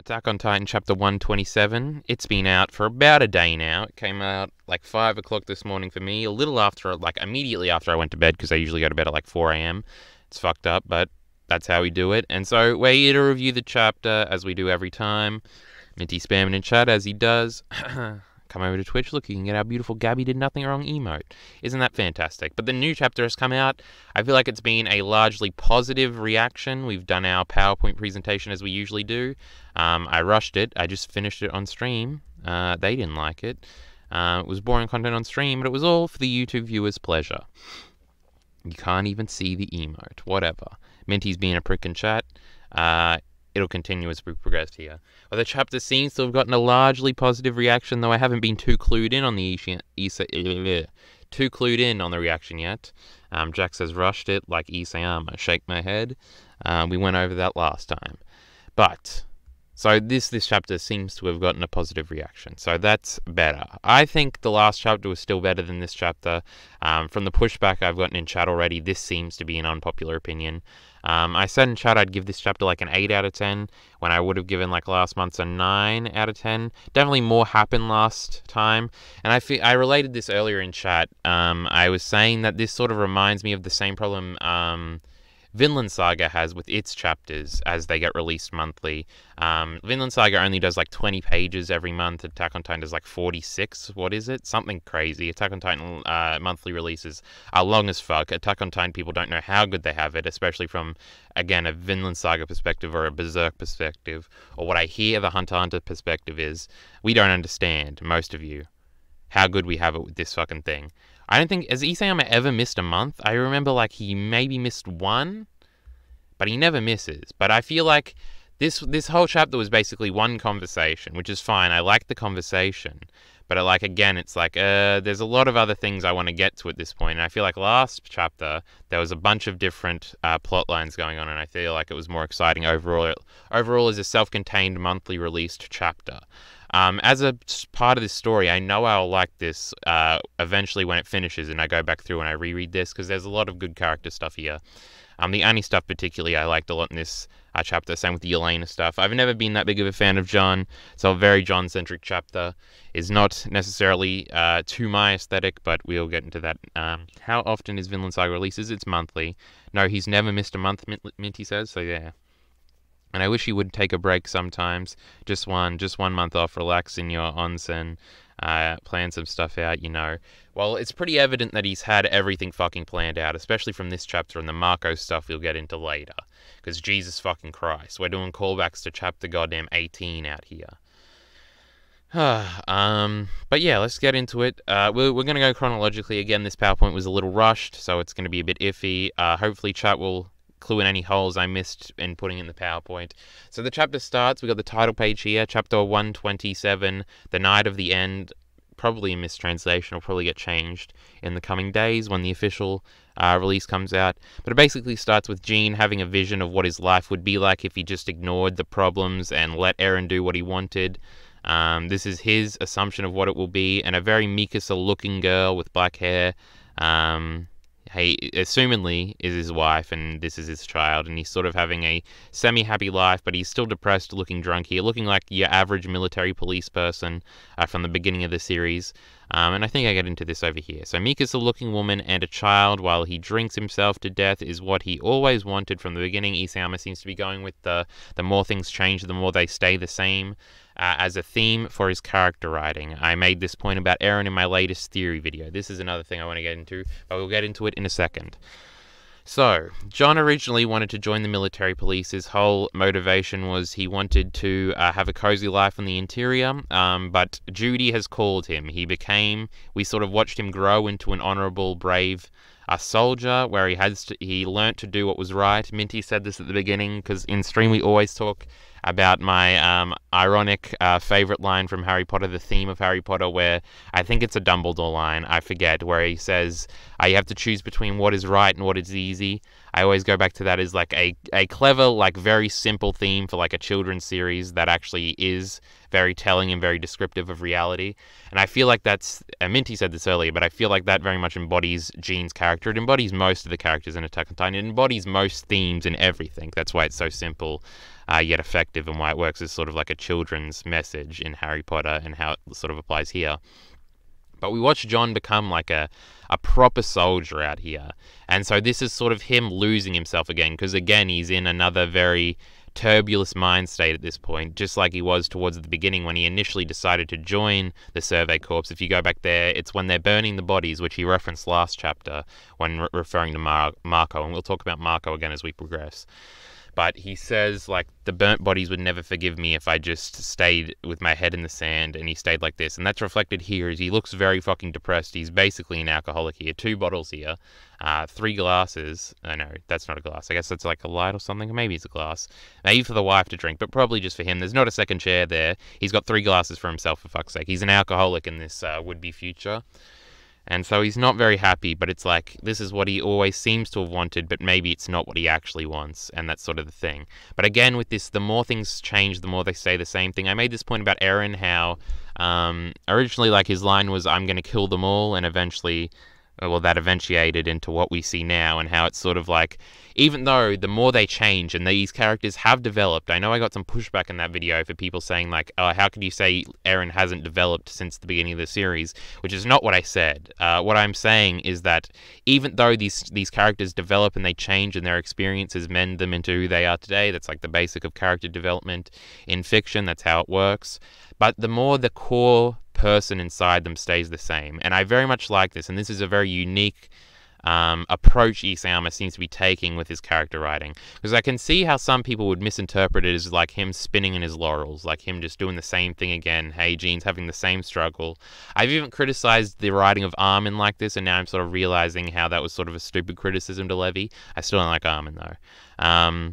Attack on Titan Chapter 127. It's been out for about a day now. It came out like 5 o'clock this morning for me, a little after, like immediately after I went to bed, because I usually go to bed at like 4 a.m. It's fucked up, but that's how we do it. And so we're here to review the chapter, as we do every time. Minty spamming in chat, as he does. Come over to Twitch, look, you can get our beautiful Gabby did nothing wrong emote. Isn't that fantastic? But the new chapter has come out. I feel like it's been a largely positive reaction. We've done our PowerPoint presentation as we usually do. I rushed it. I just finished it on stream. They didn't like it. It was boring content on stream, but it was all for the YouTube viewers' pleasure. You can't even see the emote. Whatever. Minty's being a prick in chat. It'll continue as we progress here. Well, the chapter seems to have gotten a largely positive reaction, though I haven't been too clued in on the reaction yet. Jack says rushed it like Isayama. Shake my head. We went over that last time. But so this chapter seems to have gotten a positive reaction. So that's better. I think the last chapter was still better than this chapter. From the pushback I've gotten in chat already, this seems to be an unpopular opinion. I said in chat I'd give this chapter like an 8 out of 10, when I would have given like last month's a 9 out of 10. Definitely more happened last time. And I related this earlier in chat. I was saying that this sort of reminds me of the same problem Vinland Saga has with its chapters as they get released monthly. Vinland Saga only does like 20 pages every month. Attack on Titan does like 46. What is it? Something crazy. Attack on Titan monthly releases are long as fuck. Attack on Titan people don't know how good they have it, especially from, again, a Vinland Saga perspective or a Berserk perspective, or what I hear the Hunter x Hunter perspective is, we don't understand, most of you, how good we have it with this fucking thing. I don't think, has Isayama ever missed a month? I remember like he maybe missed one, but he never misses. But I feel like this whole chapter was basically one conversation, which is fine. I like the conversation, but again, it's like there's a lot of other things I want to get to at this point. And I feel like last chapter there was a bunch of different plot lines going on, and I feel like it was more exciting overall. Overall, as a self-contained monthly released chapter. As a part of this story, I know I'll like this eventually when it finishes and I go back through and I reread this, because there's a lot of good character stuff here. The Annie stuff particularly I liked a lot in this chapter, same with the Elena stuff. I've never been that big of a fan of John, so a very John-centric chapter is not necessarily to my aesthetic, but we'll get into that. How often is Vinland Saga releases? It's monthly. No, he's never missed a month, Minty says, so yeah. And I wish he would take a break sometimes. Just one month off, relax in your onsen, plan some stuff out, you know. Well, it's pretty evident that he's had everything fucking planned out, especially from this chapter and the Marco stuff we'll get into later. Because Jesus fucking Christ, we're doing callbacks to chapter goddamn 18 out here. But yeah, let's get into it. We're going to go chronologically. Again, this PowerPoint was a little rushed, so it's going to be a bit iffy. Hopefully chat will clue in any holes I missed in putting in the PowerPoint. So the chapter starts, we got the title page here, chapter 127, The Night of the End. Probably a mistranslation, will probably get changed in the coming days when the official release comes out. But it basically starts with Gene having a vision of what his life would be like if he just ignored the problems and let Eren do what he wanted. This is his assumption of what it will be, and a very Mikasa-looking girl with black hair. He assumingly is his wife, and this is his child, and he's sort of having a semi-happy life, but he's still depressed, looking drunk here, looking like your average military police person from the beginning of the series. And I think I get into this over here. So Mikasa-looking woman and a child while he drinks himself to death is what he always wanted from the beginning. Isayama seems to be going with the more things change, the more they stay the same. As a theme for his character writing. I made this point about Eren in my latest theory video. This is another thing I want to get into, but we'll get into it in a second. So, John originally wanted to join the military police. His whole motivation was he wanted to have a cozy life in the interior, but Judy has called him. We sort of watched him grow into an honorable, brave soldier, where he learnt to do what was right. Minty said this at the beginning, because in stream we always talk about my ironic favorite line from Harry Potter, the theme of Harry Potter, where I think it's a Dumbledore line, I forget, where he says, you have to choose between what is right and what is easy. I always go back to that as like a clever, like very simple theme for like a children's series that actually is very telling and very descriptive of reality. And I feel like Minty said this earlier, but I feel like that very much embodies Gene's character. It embodies most of the characters in Attack on Titan. It embodies most themes in everything. That's why it's so simple. yet effective, and why it works as sort of like a children's message in Harry Potter and how it sort of applies here. But we watch John become like a proper soldier out here. And so this is sort of him losing himself again, because again, he's in another very turbulent mind state at this point, just like he was towards the beginning when he initially decided to join the Survey Corps. If you go back there, it's when they're burning the bodies, which he referenced last chapter when referring to Marco, and we'll talk about Marco again as we progress. But he says, like, the burnt bodies would never forgive me if I just stayed with my head in the sand, and he stayed like this. And that's reflected here as he looks very fucking depressed. He's basically an alcoholic here. 2 bottles here, 3 glasses. No, that's not a glass. I guess that's like a light or something. Maybe it's a glass. Maybe for the wife to drink, but probably just for him. There's not a second chair there. He's got 3 glasses for himself, for fuck's sake. He's an alcoholic in this would-be future. And so he's not very happy, but it's like, this is what he always seems to have wanted, but maybe it's not what he actually wants, and that's sort of the thing. But again, with this, the more things change, the more they say the same thing. I made this point about Eren, how originally, like, his line was, I'm going to kill them all, and eventually, well, that eventuated into what we see now, and how it's sort of like, even though the more they change and these characters have developed, I know I got some pushback in that video for people saying, like, oh, how could you say Eren hasn't developed since the beginning of the series, which is not what I said. What I'm saying is that even though these characters develop and they change and their experiences mend them into who they are today, that's like the basic of character development in fiction, that's how it works, but the more the core person inside them stays the same. And I very much like this, and this is a very unique approach Isayama seems to be taking with his character writing, because I can see how some people would misinterpret it as like him spinning in his laurels, like him just doing the same thing again. Hey, Jean's having the same struggle. I've even criticized the writing of Armin like this, and now I'm sort of realizing how that was sort of a stupid criticism to levy. I still don't like Armin though.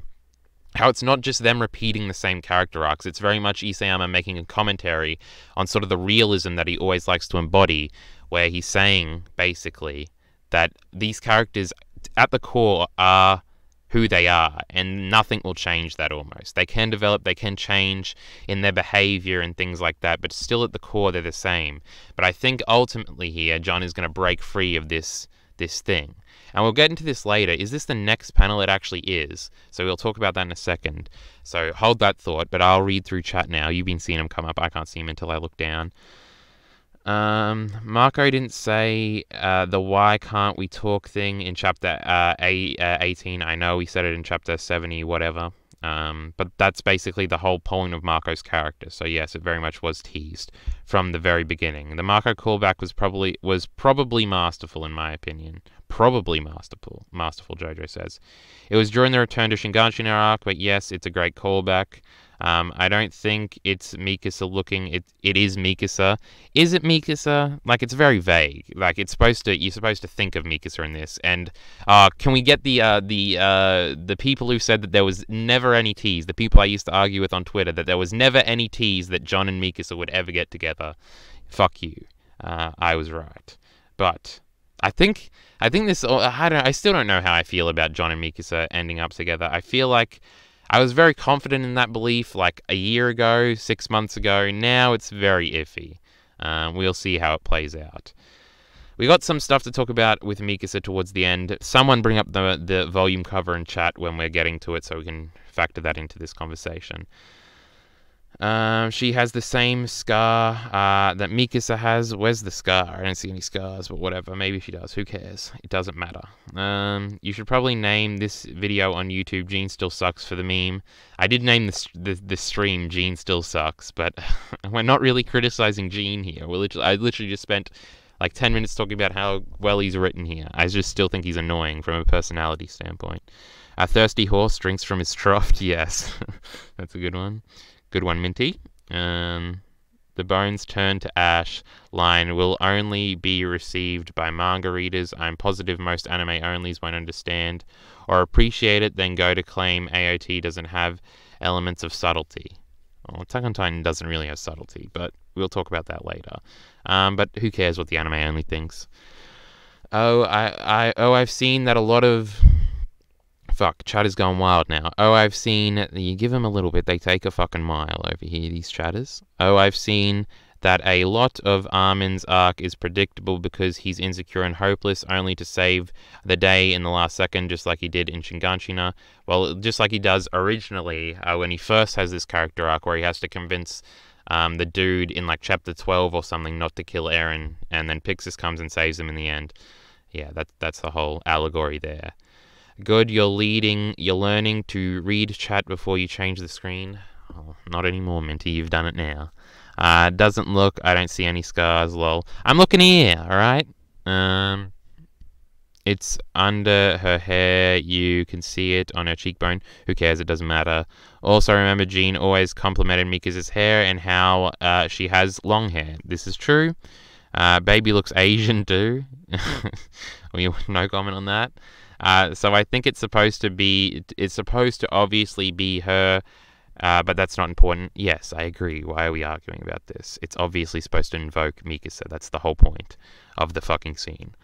How it's not just them repeating the same character arcs, it's very much Isayama making a commentary on sort of the realism that he always likes to embody, where he's saying, basically, that these characters, at the core, are who they are, and nothing will change that almost. They can develop, they can change in their behavior and things like that, but still at the core, they're the same. But I think ultimately here, John is going to break free of this thing. And we'll get into this later. Is this the next panel? It actually is. So we'll talk about that in a second. So hold that thought, but I'll read through chat now. You've been seeing them come up. I can't see them until I look down. Marco didn't say the why can't we talk thing in chapter 18. I know he said it in chapter 70, whatever. But that's basically the whole point of Marco's character. So yes, it very much was teased from the very beginning. The Marco callback was probably masterful in my opinion. Probably masterful, Jojo says. It was during the return to Shinganshina arc, but yes, it's a great callback. I don't think it's Mikasa looking. It is Mikasa. Is it Mikasa? Like, it's very vague. Like, you're supposed to think of Mikasa in this. And can we get the people who said that there was never any tease, the people I used to argue with on Twitter, that there was never any tease that John and Mikasa would ever get together? Fuck you. I was right. But I think this. I still don't know how I feel about John and Mikasa ending up together. I feel like I was very confident in that belief like a year ago, 6 months ago. Now it's very iffy. We'll see how it plays out. We got some stuff to talk about with Mikasa towards the end. Someone bring up the volume cover in chat when we're getting to it so we can factor that into this conversation. She has the same scar that Mikasa has. Where's the scar? I don't see any scars, but whatever. Maybe she does. Who cares? It doesn't matter. You should probably name this video on YouTube Jean Still Sucks for the meme. I did name the stream Jean Still Sucks, but we're not really criticizing Jean here. I literally just spent like 10 minutes talking about how well he's written here. I just still think he's annoying from a personality standpoint. A thirsty horse drinks from his trough. Yes, that's a good one. Good one, Minty. The bones turn to ash line will only be received by manga readers. I'm positive most anime onlys won't understand or appreciate it, then go to claim AOT doesn't have elements of subtlety. Well, Attack on Titan doesn't really have subtlety, but we'll talk about that later. But who cares what the anime only thinks? I've seen that a lot of... Fuck, chat is going wild now. I've seen... You give them a little bit, they take a fucking mile over here, these chatters. I've seen that a lot of Armin's arc is predictable because he's insecure and hopeless, only to save the day in the last second, just like he did in Shinganshina. Well, just like he does originally when he first has this character arc where he has to convince the dude in like chapter 12 or something not to kill Eren, and then Pixis comes and saves him in the end. Yeah, that's the whole allegory there. Good, you're learning to read chat before you change the screen. Oh, not anymore, Minty, you've done it now. Doesn't look, I don't see any scars, lol. I'm looking here, alright? It's under her hair, you can see it on her cheekbone. Who cares, it doesn't matter. Also remember, Jean always complimented Mika's hair and how she has long hair. This is true. Baby looks Asian too. No comment on that. So I think it's supposed to obviously be her, but that's not important. Yes, I agree. Why are we arguing about this? It's obviously supposed to invoke Mikasa. That's the whole point of the fucking scene.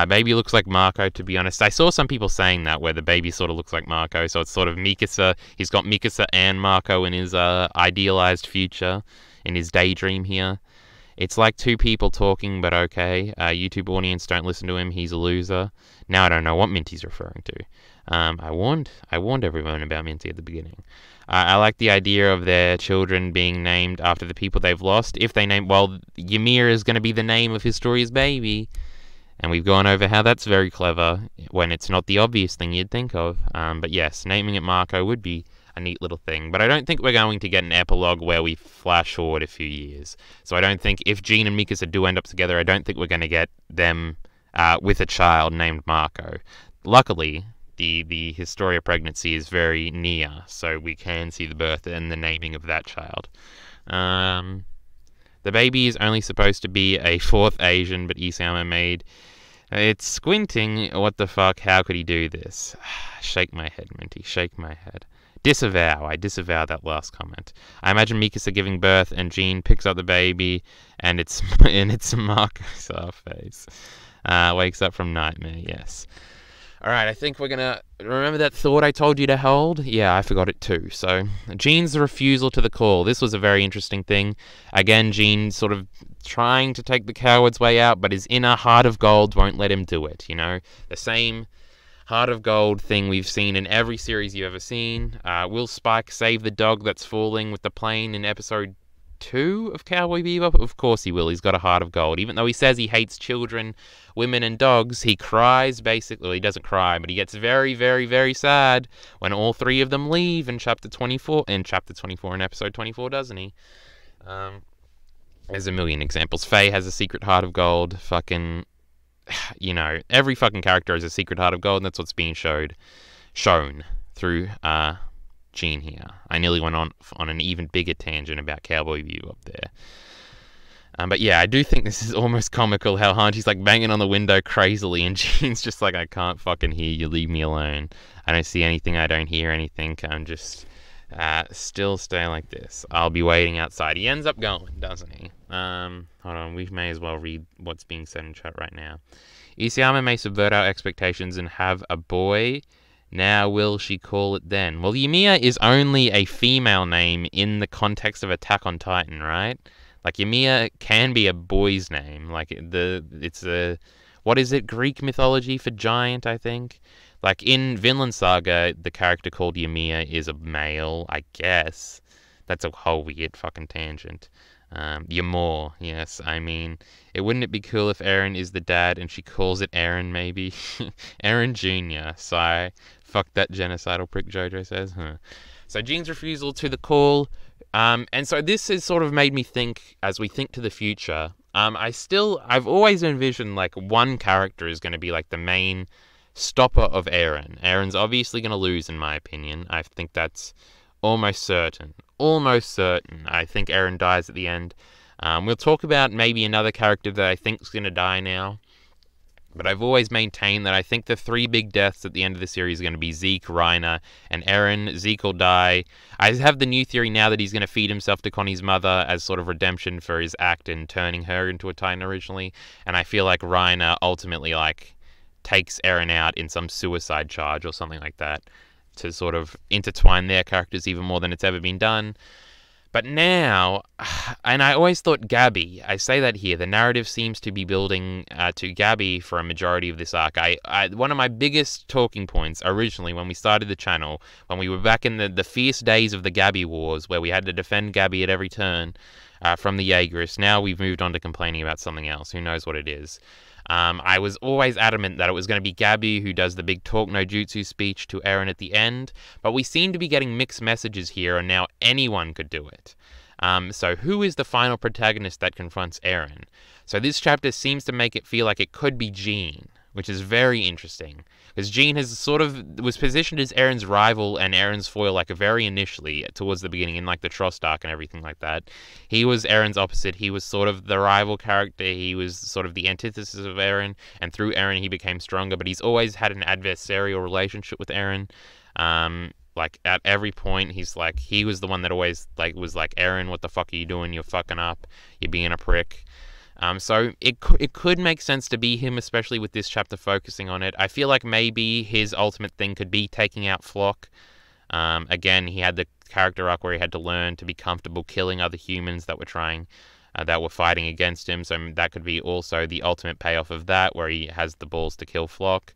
Baby looks like Marco, to be honest. I saw some people saying that, where the baby sort of looks like Marco, so it's sort of Mikasa. He's got Mikasa and Marco in his idealized future, in his daydream here. It's like two people talking, but okay. YouTube audience, don't listen to him. He's a loser. Now I don't know what Minty's referring to. I warned everyone about Minty at the beginning. I like the idea of their children being named after the people they've lost. If they name, well, Ymir is going to be the name of Historia's baby. And we've gone over how that's very clever when it's not the obvious thing you'd think of. But yes, naming it Marco would be a neat little thing. But I don't think we're going to get an epilogue where we flash forward a few years. So I don't think, if Jean and Mikasa do end up together, I don't think we're going to get them with a child named Marco. Luckily, the Historia pregnancy is very near, so we can see the birth and the naming of that child. The baby is only supposed to be a fourth Asian, but Isayama made... It's squinting. What the fuck? How could he do this? Shake my head, Minty. Shake my head. Disavow. I disavow that last comment. I imagine Mikasa giving birth and Jean picks up the baby and it's Marco's face. Wakes up from nightmare, yes. Alright, I think we're gonna... Remember that thought I told you to hold? Yeah, I forgot it too. So, Jean's refusal to the call. This was a very interesting thing. Again, Jean sort of trying to take the coward's way out, but his inner heart of gold won't let him do it, you know? The same heart of gold thing we've seen in every series you've ever seen. Will Spike save the dog that's falling with the plane in episode 2 of Cowboy Bebop? Of course he will. He's got a heart of gold. Even though he says he hates children, women, and dogs, he cries basically. Well, he doesn't cry, but he gets very, very, very sad when all three of them leave in chapter 24. In episode 24, doesn't he? There's a million examples. Faye has a secret heart of gold. Fucking, you know, every fucking character has a secret heart of gold, and that's what's being shown through Jean here. I nearly went on an even bigger tangent about Cowboy Bebop there. But yeah, I do think this is almost comical how Hange's like banging on the window crazily and Jean's just like, I can't fucking hear you, leave me alone. I don't see anything, I don't hear anything, I'm just still stay like this. I'll be waiting outside. He ends up going, doesn't he? Hold on, we may as well read what's being said in chat right now. Isayama may subvert our expectations and have a boy. Now will she call it then? Well, Ymir is only a female name in the context of Attack on Titan, right? Like, Ymir can be a boy's name. Like, it's a... What is it? Greek mythology for giant, I think? Like, in Vinland Saga, the character called Ymir is a male, I guess. That's a whole weird fucking tangent. Ymir, yes. I mean, wouldn't it be cool if Eren is the dad and she calls it Eren, maybe? Eren Jr. Sigh. Fuck that genocidal prick, Jojo says. Huh. So Jean's refusal to the call. And so this has sort of made me think, as we think to the future, I've always envisioned, like, one character is going to be, like, the main stopper of Eren. Eren's obviously going to lose, in my opinion. I think that's almost certain. Almost certain. I think Eren dies at the end. We'll talk about maybe another character that I think is going to die now. But I've always maintained that I think the three big deaths at the end of the series are going to be Zeke, Reiner, and Eren. Zeke will die. I have the new theory now that he's going to feed himself to Connie's mother as sort of redemption for his act in turning her into a Titan originally. And I feel like Reiner ultimately, like, takes Eren out in some suicide charge or something like that to sort of intertwine their characters even more than it's ever been done. But now, and I always thought Gabby, I say that here, the narrative seems to be building to Gabby for a majority of this arc. One of my biggest talking points originally when we started the channel, when we were back in the fierce days of the Gabby Wars, where we had to defend Gabby at every turn from the Jaegerists. Now we've moved on to complaining about something else. Who knows what it is? I was always adamant that it was going to be Gabby who does the big talk no jutsu speech to Eren at the end, but we seem to be getting mixed messages here, and now anyone could do it. So who is the final protagonist that confronts Eren? So this chapter seems to make it feel like it could be Jean, which is very interesting. Because Jean was positioned as Eren's rival and Eren's foil like very initially towards the beginning in like the Trost arc and everything like that. He was Eren's opposite. He was sort of the rival character. He was sort of the antithesis of Eren, and through Eren he became stronger, but he's always had an adversarial relationship with Eren. Like at every point he was the one that always was like, Eren, what the fuck are you doing? You're fucking up. You're being a prick. So it could make sense to be him, especially with this chapter focusing on it. I feel like maybe his ultimate thing could be taking out Floch. Again, he had the character arc where he had to learn to be comfortable killing other humans that were fighting against him. So that could be also the ultimate payoff of that, where he has the balls to kill Floch.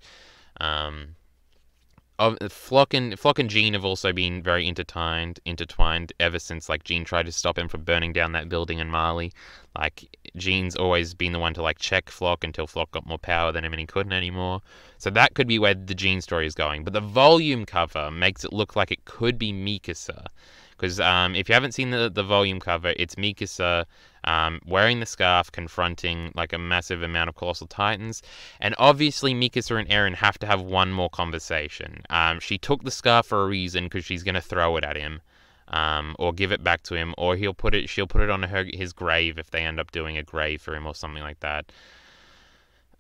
Floch and Jean have also been very intertwined ever since Jean tried to stop him from burning down that building in Mali. Jean's always been the one to check Floch until Floch got more power than him and he couldn't anymore. So that could be where the Jean story is going. But the volume cover makes it look like it could be Mikasa. Because if you haven't seen the volume cover, it's Mikasa wearing the scarf, confronting a massive amount of colossal titans. And obviously Mikasa and Eren have to have one more conversation. She took the scarf for a reason, because she's going to throw it at him. Or give it back to him, or she'll put it on his grave if they end up doing a grave for him or something like that.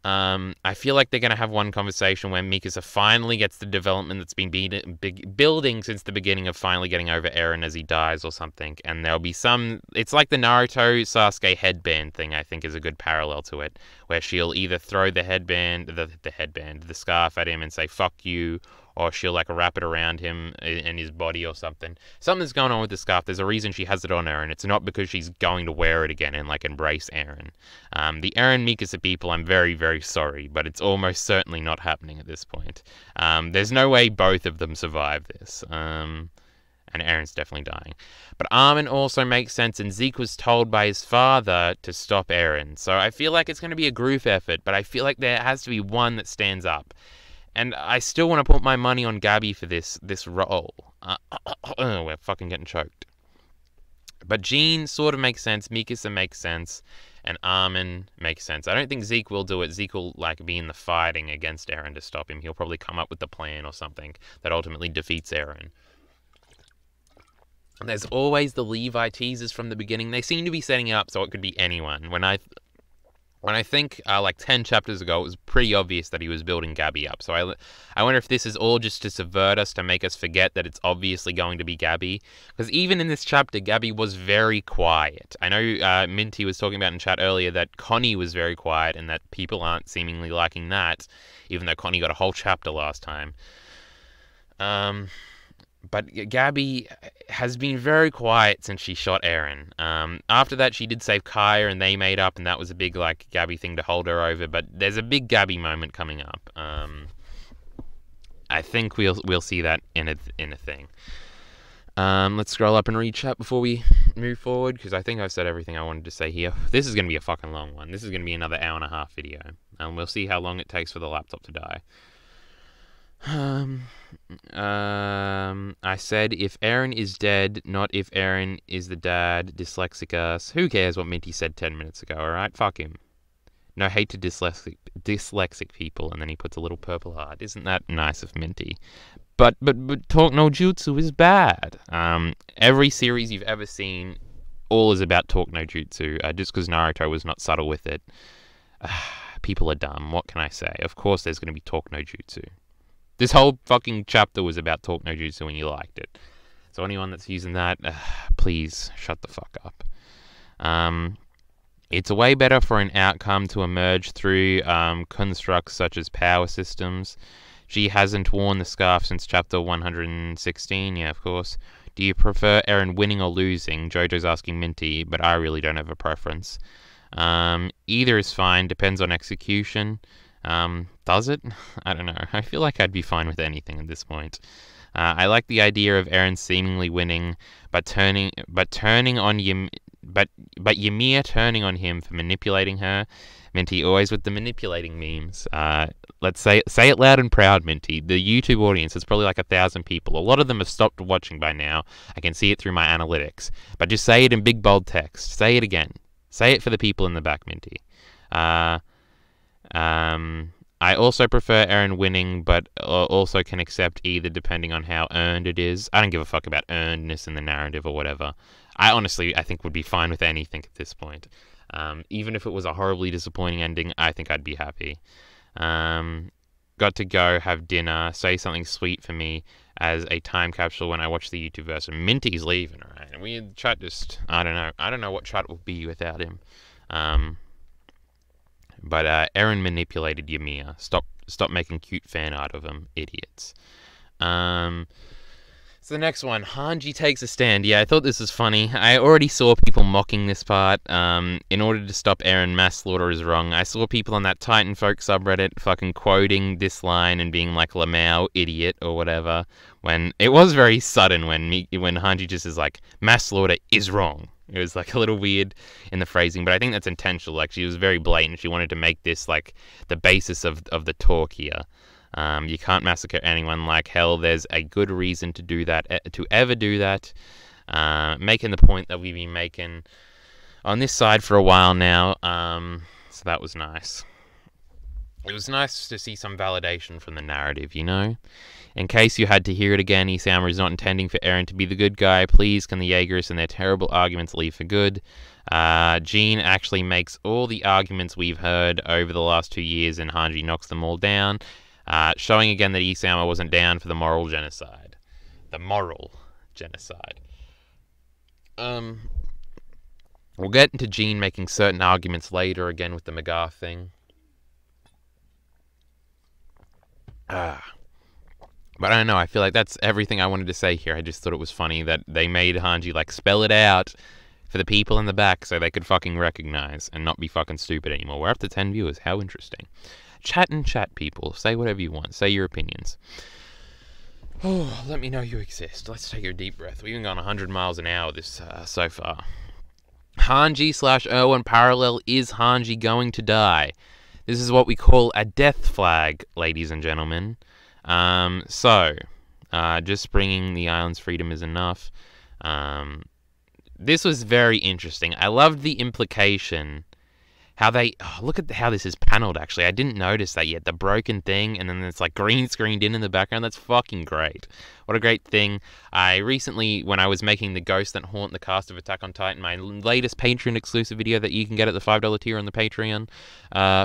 I feel like they're going to have one conversation where Mikasa finally gets the development that's been building since the beginning of finally getting over Eren as he dies or something, and there'll be it's like the Naruto Sasuke headband thing, I think, is a good parallel to it, where she'll either throw the scarf at him and say, fuck you, or she'll wrap it around him and his body or something. Something's going on with the scarf. There's a reason she has it on her, and it's not because she's going to wear it again and embrace Eren. The Eren Mikasa people, I'm very, very sorry, but it's almost certainly not happening at this point. There's no way both of them survive this. And Eren's definitely dying. But Armin also makes sense, and Zeke was told by his father to stop Eren. So I feel like it's going to be a group effort, but I feel like there has to be one that stands up. And I still want to put my money on Gabby for this role. We're fucking getting choked. But Jean sort of makes sense, Mikasa makes sense, and Armin makes sense. I don't think Zeke will do it. Zeke will be in the fighting against Eren to stop him. He'll probably come up with the plan or something that ultimately defeats Eren. And there's always the Levi teasers from the beginning. They seem to be setting up so it could be anyone. When I think 10 chapters ago, it was pretty obvious that he was building Gabby up. So I wonder if this is all just to subvert us, to make us forget that it's obviously going to be Gabby. Because even in this chapter, Gabby was very quiet. I know Minty was talking about in chat earlier that Connie was very quiet and that people aren't seemingly liking that, even though Connie got a whole chapter last time. But Gabby has been very quiet since she shot Eren. After that, she did save Kaya, and they made up, and that was a big Gabby thing to hold her over. But there's a big Gabby moment coming up. I think we'll see that in a thing. Let's scroll up and read chat before we move forward, because I think I've said everything I wanted to say here. This is going to be a fucking long one. This is going to be another 1.5-hour video, and we'll see how long it takes for the laptop to die. I said if Eren is dead, not if Eren is the dad. Dyslexic ass. Who cares what Minty said 10 minutes ago, alright? Fuck him. No hate to dyslexic people, and then he puts a little purple heart. Isn't that nice of Minty? But Talk no Jutsu is bad. Every series you've ever seen, all is about Talk no Jutsu, just because Naruto was not subtle with it. People are dumb, what can I say? Of course there's going to be Talk no Jutsu. This whole fucking chapter was about Talk no Jutsu and you liked it. So anyone that's using that, please shut the fuck up. It's way better for an outcome to emerge through constructs such as power systems. She hasn't worn the scarf since chapter 116, yeah, of course. Do you prefer Eren winning or losing? Jojo's asking Minty, but I really don't have a preference. Either is fine, depends on execution. Does it? I don't know. I feel like I'd be fine with anything at this point. I like the idea of Eren seemingly winning, but Ymir turning on him for manipulating her. Minty, always with the manipulating memes. Let's say it loud and proud, Minty. The YouTube audience is probably like 1,000 people. A lot of them have stopped watching by now. I can see it through my analytics. But just say it in big bold text. Say it again. Say it for the people in the back, Minty. I also prefer Eren winning, but also can accept either depending on how earned it is. I don't give a fuck about earnedness in the narrative or whatever. I think would be fine with anything at this point. Even if it was a horribly disappointing ending, I think I'd be happy. Got to go have dinner. Say something sweet for me as a time capsule when I watch the YouTube version. Minty's leaving, alright? And we chat just, I don't know. I don't know what chat will be without him. But Eren manipulated Ymir. Stop making cute fan art of him, idiots. So the next one, Hange takes a stand. Yeah, I thought this was funny. I already saw people mocking this part. In order to stop Eren, mass slaughter is wrong. I saw people on that Titan folk subreddit fucking quoting this line and being like, Lamau, idiot, or whatever. When it was very sudden when Hange just is like, mass slaughter is wrong. It was like a little weird in the phrasing, but I think that's intentional. Like, she was very blatant. She wanted to make this like the basis of the talk here. You can't massacre anyone like hell. There's a good reason to do that, to ever do that. Making the point that we've been making on this side for a while now. So that was nice. It was nice to see some validation from the narrative, you know? In case you had to hear it again, Isayama is not intending for Eren to be the good guy. Please, can the Jaegerists and their terrible arguments leave for good? Jean actually makes all the arguments we've heard over the last 2 years, and Hange knocks them all down, showing again that Isayama wasn't down for the moral genocide. The moral genocide. We'll get into Jean making certain arguments later, again with the Megar thing. But I don't know, I feel like that's everything I wanted to say here. I just thought it was funny that they made Hange like spell it out for the people in the back so they could fucking recognize and not be fucking stupid anymore. We're up to 10 viewers, how interesting. Chat and chat, people. Say whatever you want. Say your opinions. Oh, let me know you exist. Let's take a deep breath. We've even gone 100 miles an hour this so far. Hange/Erwin parallel. Is Hange going to die? This is what we call a death flag, ladies and gentlemen. Just bringing the island's freedom is enough. This was very interesting. I loved the implication. Look at how this is paneled, actually. I didn't notice that yet. The broken thing, and then it's like green screened in the background. That's fucking great. What a great thing. I recently, when I was making the ghosts that haunt the cast of Attack on Titan, my latest Patreon exclusive video that you can get at the $5 tier on the Patreon,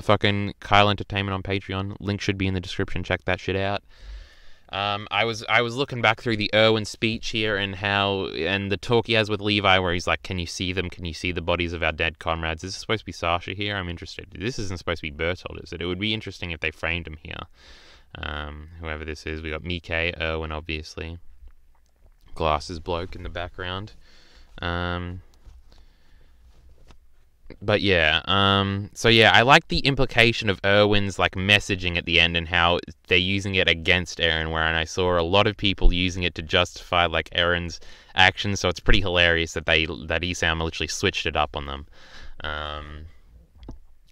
fucking Kyle Entertainment on Patreon. Link should be in the description. Check that shit out. I was looking back through the Erwin speech here and the talk he has with Levi where he's like, can you see them? Can you see the bodies of our dead comrades? Is this supposed to be Sasha here? I'm interested. This isn't supposed to be Bertolt, is it? It would be interesting if they framed him here. Whoever this is. We got Mike, Erwin, obviously. Glasses bloke in the background. But yeah, I like the implication of Erwin's like messaging at the end and how they're using it against Eren, wherein I saw a lot of people using it to justify like Eren's actions, so it's pretty hilarious that Isayama literally switched it up on them.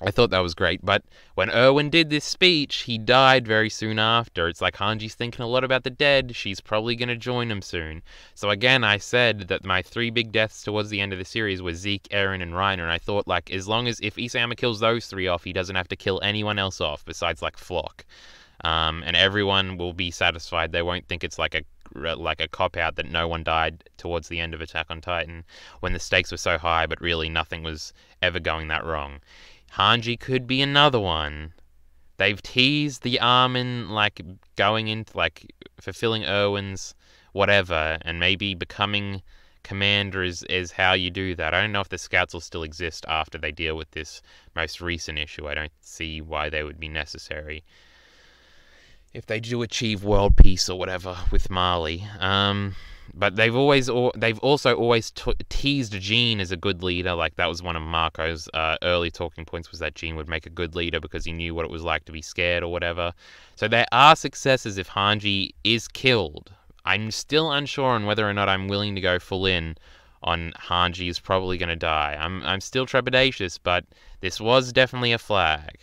I thought that was great, but when Erwin did this speech, he died very soon after. It's like Hanji's thinking a lot about the dead. She's probably going to join him soon. So again, I said that my 3 big deaths towards the end of the series were Zeke, Eren, and Reiner, and I thought, like, as long as if Isayama kills those 3 off, he doesn't have to kill anyone else off besides, like, Flock. And everyone will be satisfied. They won't think it's like a cop-out that no one died towards the end of Attack on Titan when the stakes were so high, but really nothing was ever going that wrong. Hange could be another one. They've teased the Armin, like, going into, like, fulfilling Erwin's whatever, and maybe becoming commander is how you do that. I don't know if the scouts will still exist after they deal with this most recent issue. I don't see why they would be necessary if they do achieve world peace or whatever with Marley. But they've also always teased Gene as a good leader. Like, that was one of Marco's early talking points, was that Gene would make a good leader because he knew what it was like to be scared or whatever. So there are successes if Hange is killed. I'm still unsure on whether or not I'm willing to go full in on Hange is probably going to die. I'm still trepidatious, but this was definitely a flag.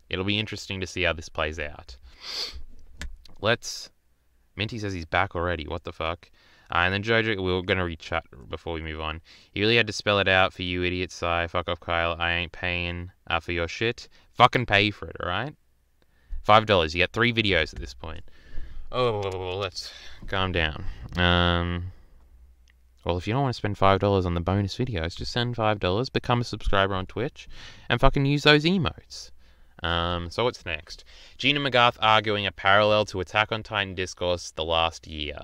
It'll be interesting to see how this plays out. Minty says he's back already. What the fuck? And then Jojo, we were going to read chat before we move on. He really had to spell it out for you idiots, Si. Fuck off, Kyle. I ain't paying for your shit. Fucking pay for it, alright? $5. You get 3 videos at this point. Oh, let's calm down. Well, if you don't want to spend $5 on the bonus videos, just send $5, become a subscriber on Twitch, and fucking use those emotes. So what's next? Gene and McGarth arguing a parallel to Attack on Titan discourse the last year.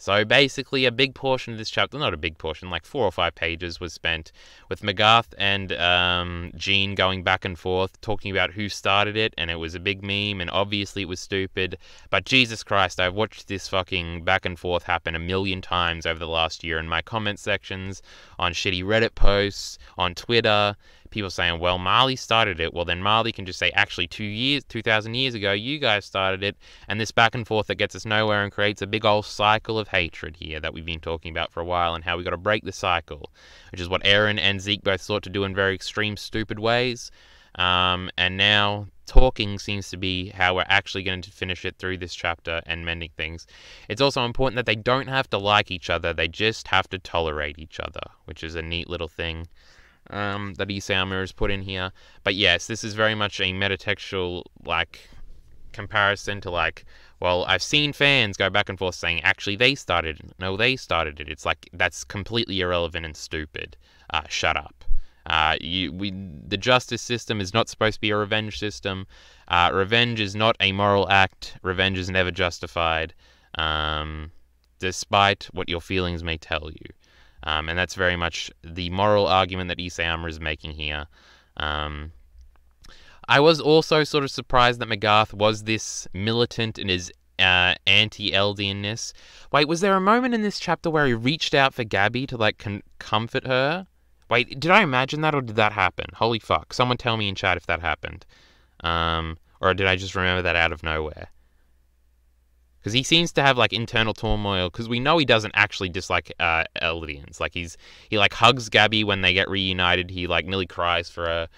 So basically a big portion of this chapter, not a big portion, like 4 or 5 pages was spent with McGarth and Gene going back and forth, talking about who started it, and it was a big meme, and obviously it was stupid. But Jesus Christ, I've watched this fucking back and forth happen a million times over the last year in my comment sections, on shitty Reddit posts, on Twitter. People saying, well, Marley started it. Well, then Marley can just say, actually, 2,000 years ago, you guys started it. And this back and forth that gets us nowhere and creates a big old cycle of hatred here that we've been talking about for a while, and how we got to break the cycle, which is what Eren and Zeke both sought to do in very extreme, stupid ways. And now talking seems to be how we're actually going to finish it through this chapter and mending things. It's also important that they don't have to like each other. They just have to tolerate each other, which is a neat little thing that Isayama has put in here. But yes, this is very much a metatextual comparison to well, I've seen fans go back and forth saying, actually they started it. No, they started it. It's like, that's completely irrelevant and stupid. Shut up. The justice system is not supposed to be a revenge system. Revenge is not a moral act. Revenge is never justified, despite what your feelings may tell you. And that's very much the moral argument that Isayama is making here. I was also sort of surprised that McGarth was this militant in his anti-Eldianness. Wait, was there a moment in this chapter where he reached out for Gabby to comfort her? Wait, did I imagine that, or did that happen? Holy fuck. Someone tell me in chat if that happened. Or did I just remember that out of nowhere? Because he seems to have internal turmoil, because we know he doesn't actually dislike Eldians. He hugs Gabby when they get reunited. He nearly cries for her.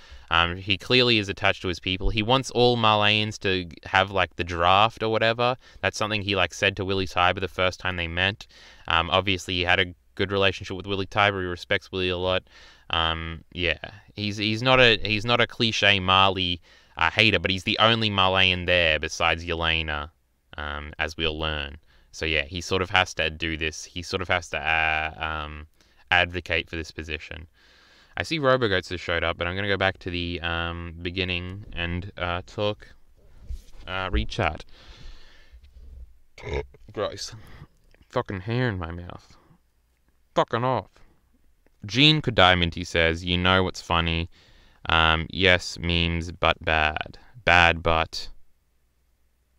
He clearly is attached to his people. He wants all Malayans to have the draft or whatever. That's something he said to Willie Tiber the first time they met. Obviously he had a good relationship with Willie Tiber. He respects Willie a lot. Yeah, he's not a cliche Marley hater, but he's the only Malayan there besides Yelena. As we'll learn. So yeah, he sort of has to do this. He sort of has to advocate for this position. I see Robogoats has showed up, but I'm going to go back to the beginning and read chat. Gross. Fucking hair in my mouth. Fucking off. Gene could die, Minty says. You know what's funny? Yes, memes, but bad. Bad, but...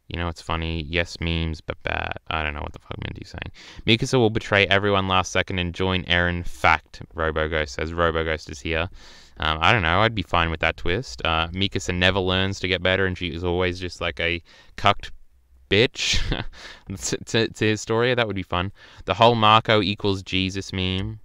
You know what's funny? Yes, memes, but bad. I don't know what the fuck Minty's saying. Mikasa will betray everyone last second and join Eren. Fact, Roboghost says. Roboghost is here. I don't know. I'd be fine with that twist. Mikasa never learns to get better, and she is always just a cucked bitch to Historia. That would be fun. The whole Marco equals Jesus meme.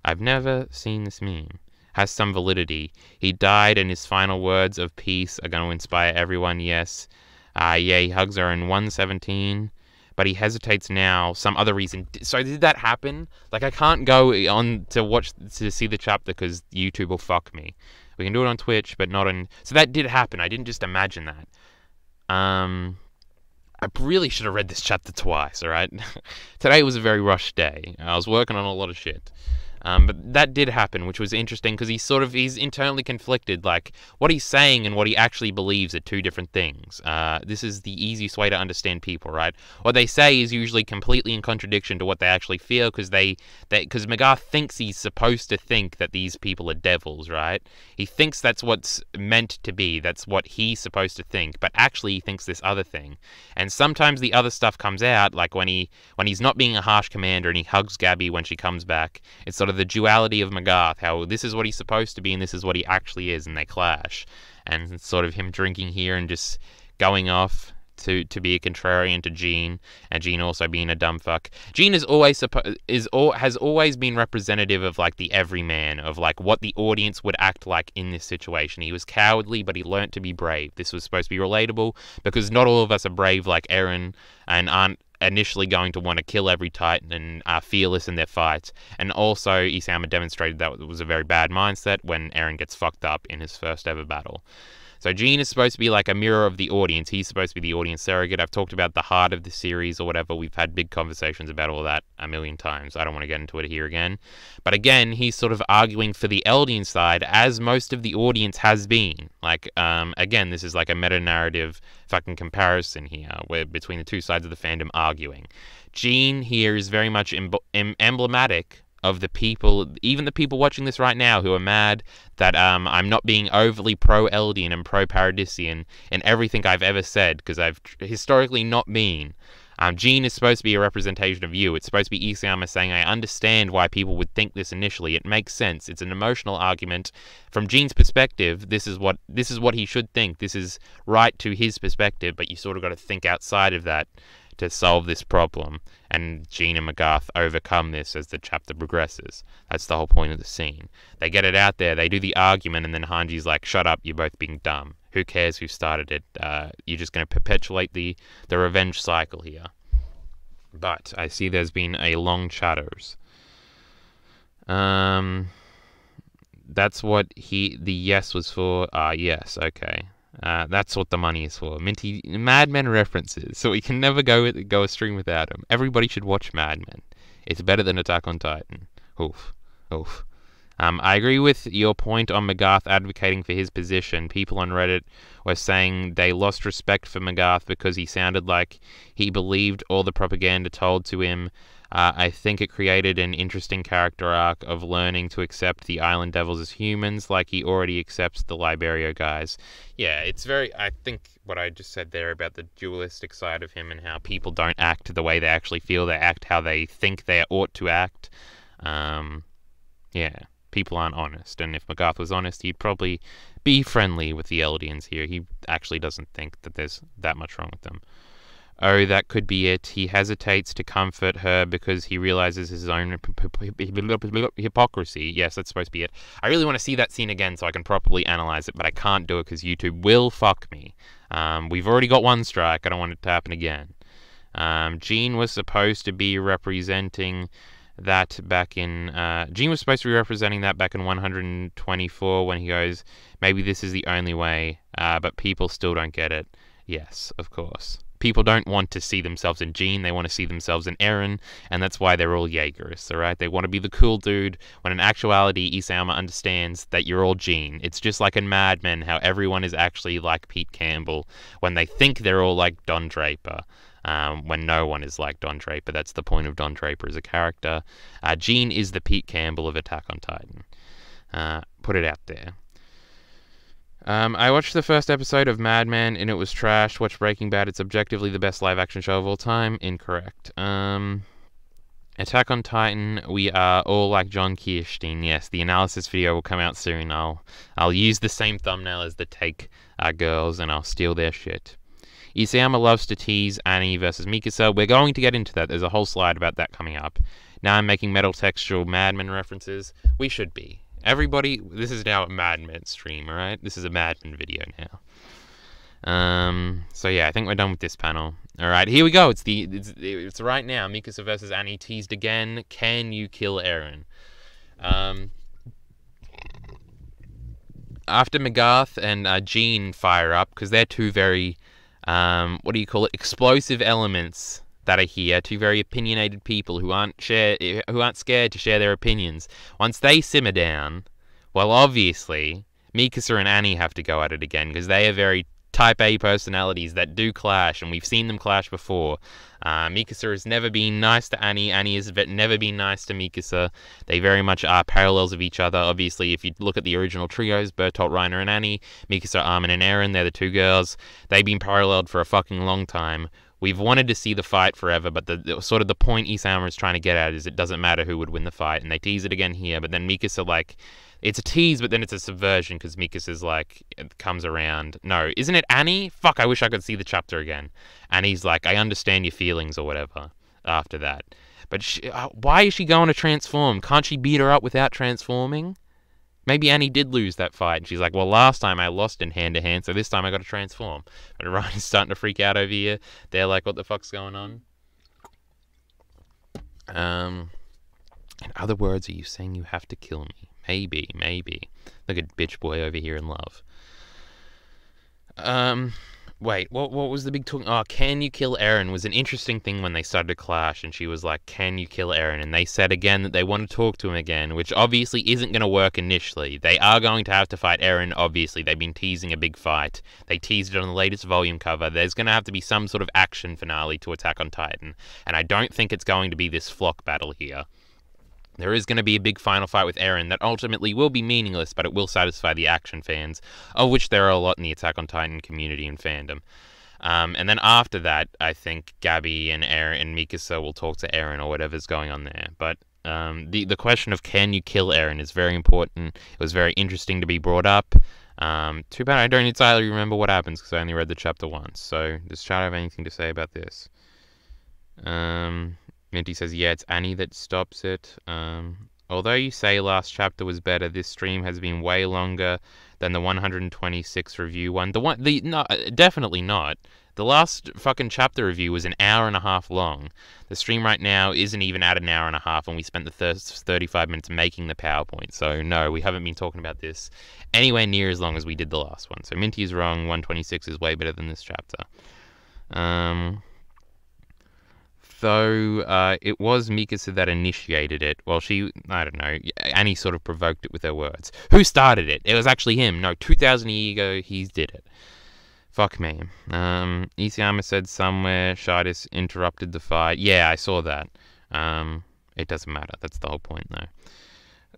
I've never seen this meme. Has some validity. He died, and his final words of peace are going to inspire everyone. Yes. Yeah, he hugs her in 117, but he hesitates now. Some other reason. So did that happen? I can't go on to see the chapter because YouTube will fuck me. We can do it on Twitch, but not on... So that did happen. I didn't just imagine that. I really should have read this chapter twice, alright? Today was a very rushed day. I was working on a lot of shit. But that did happen, which was interesting because he's internally conflicted. Like, what he's saying and what he actually believes are two different things. This is the easiest way to understand people, right? What they say is usually completely in contradiction to what they actually feel, because because Magarth thinks he's supposed to think that these people are devils, right? He thinks that's what's meant to be. That's what he's supposed to think, but actually he thinks this other thing. And sometimes the other stuff comes out, like when he's not being a harsh commander and he hugs Gabby when she comes back. It's sort of the duality of Magarth, how this is what he's supposed to be and this is what he actually is, and they clash. And it's sort of him drinking here and just going off to be a contrarian to Jean, and Jean also being a dumb fuck. Jean has always been representative of like the everyman, of like what the audience would act like in this situation. He was cowardly, but he learnt to be brave. This was supposed to be relatable because not all of us are brave like Eren and aren't initially going to want to kill every Titan and are fearless in their fights. And also, Isayama demonstrated that it was a very bad mindset when Eren gets fucked up in his first ever battle. So Jean is supposed to be like a mirror of the audience. He's supposed to be the audience surrogate. I've talked about the heart of the series or whatever. We've had big conversations about all that a million times. I don't want to get into it here again. But again, he's sort of arguing for the Eldian side, as most of the audience has been. Like, again, this is like a meta-narrative fucking comparison here, where between the two sides of the fandom arguing. Jean here is very much emblematic of the people, even the people watching this right now, who are mad that I'm not being overly pro-Eldian and pro-Paradisian in everything I've ever said, because I've historically not been. Jean is supposed to be a representation of you. It's supposed to be Isayama saying, I understand why people would think this initially. It makes sense. It's an emotional argument. From Jean's perspective, this is what he should think. This is right to his perspective, but you sort of got to think outside of that to solve this problem. And Jean and Magarth overcome this as the chapter progresses. That's the whole point of the scene. They get it out there, they do the argument, and then Hanji's like, shut up, you're both being dumb. Who cares who started it? You're just going to perpetuate the revenge cycle here. But I see there's been a long chatters. That's what the yes was for. Yes, okay. That's what the money is for. Minty Mad Men references, so we can never go a stream without them. Everybody should watch Mad Men. It's better than Attack on Titan. Oof. I agree with your point on Magarth advocating for his position. People on Reddit were saying they lost respect for Magarth because he sounded like he believed all the propaganda told to him. I think it created an interesting character arc of learning to accept the Island Devils as humans, like he already accepts the Liberio guys. Yeah, it's very... I think what I just said there about the dualistic side of him and how people don't act the way they actually feel, they act how they think they ought to act. Yeah, people aren't honest, and if Magarth was honest, he'd probably be friendly with the Eldians here. He actually doesn't think that there's that much wrong with them. Oh, that could be it. He hesitates to comfort her because he realizes his own hypocrisy. Yes, that's supposed to be it. I really want to see that scene again so I can properly analyze it, but I can't do it because YouTube will fuck me. We've already got one strike. I don't want it to happen again. Jean was supposed to be representing that back in... Jean was supposed to be representing that back in 124 when he goes, maybe this is the only way, but people still don't get it. Yes, of course. People don't want to see themselves in Jean, they want to see themselves in Eren, and that's why they're all Jaegerists, alright? They want to be the cool dude, when in actuality, Isayama understands that you're all Jean. It's just like in Mad Men, how everyone is actually like Pete Campbell, when they think they're all like Don Draper, when no one is like Don Draper. That's the point of Don Draper as a character. Jean is the Pete Campbell of Attack on Titan. Put it out there. I watched the first episode of Mad Men and it was trash. Watch Breaking Bad, it's objectively the best live-action show of all time. Incorrect. Attack on Titan, we are all like John Kirstein. Yes, the analysis video will come out soon. I'll use the same thumbnail as the Take girls and I'll steal their shit. Isayama loves to tease Annie versus Mikasa. We're going to get into that. There's a whole slide about that coming up. Now I'm making metal textual Mad Men references. We should be. Everybody, this is now a Mad Men stream, alright? This is a Mad Men video now. So yeah, I think we're done with this panel. Alright, here we go. It's right now. Mikasa versus Annie teased again. Can you kill Eren? After Magarth and Jean fire up, because they're two very, explosive elements that are here, two very opinionated people who aren't scared to share their opinions. Once they simmer down, well, obviously, Mikasa and Annie have to go at it again, because they are very type A personalities that do clash, and we've seen them clash before. Mikasa has never been nice to Annie. Annie has never been nice to Mikasa. They very much are parallels of each other. Obviously, if you look at the original trios, Bertolt, Reiner, and Annie, Mikasa, Armin, and Eren, they're the two girls. They've been paralleled for a fucking long time. We've wanted to see the fight forever, but the point Isayama is trying to get at is it doesn't matter who would win the fight, and they tease it again here, but then Mikasa, like, it's a tease, but then it's a subversion, because Mikasa's like, it comes around. No, isn't it Annie? Fuck, I wish I could see the chapter again. Annie's like, I understand your feelings or whatever after that. But why is she going to transform? Can't she beat her up without transforming? Maybe Annie did lose that fight, and she's like, well, last time I lost in hand-to-hand, so this time I got to transform. But Ryan's starting to freak out over here. They're like, what the fuck's going on? In other words, are you saying you have to kill me? Maybe. Look at bitch boy over here in love. Wait, what was the big talk? Oh, can you kill Eren was an interesting thing when they started to clash, and she was like, can you kill Eren? And they said again that they want to talk to him again, which obviously isn't going to work initially. They are going to have to fight Eren, obviously. They've been teasing a big fight. They teased it on the latest volume cover. There's going to have to be some sort of action finale to Attack on Titan, and I don't think it's going to be this flock battle here. There is going to be a big final fight with Eren that ultimately will be meaningless, but it will satisfy the action fans, of which there are a lot in the Attack on Titan community and fandom. And then after that, I think Gabby and Eren and Mikasa will talk to Eren or whatever's going on there. But the question of can you kill Eren is very important. It was very interesting to be brought up. Too bad I don't entirely remember what happens because I only read the chapter once. So does Chad have anything to say about this? Minty says, yeah, it's Annie that stops it. Although you say last chapter was better, this stream has been way longer than the 126 review one. No, definitely not. The last fucking chapter review was an hour and a half long. The stream right now isn't even at an hour and a half, and we spent the first 35 minutes making the PowerPoint. So no, we haven't been talking about this anywhere near as long as we did the last one. So Minty is wrong. 126 is way better than this chapter. Though it was Mikasa that initiated it. Well, I don't know, Annie sort of provoked it with her words. Who started it? It was actually him. No, 2,000 years ago, he did it. Fuck me. Isayama said somewhere Shidus interrupted the fight. Yeah, I saw that. It doesn't matter. That's the whole point, though.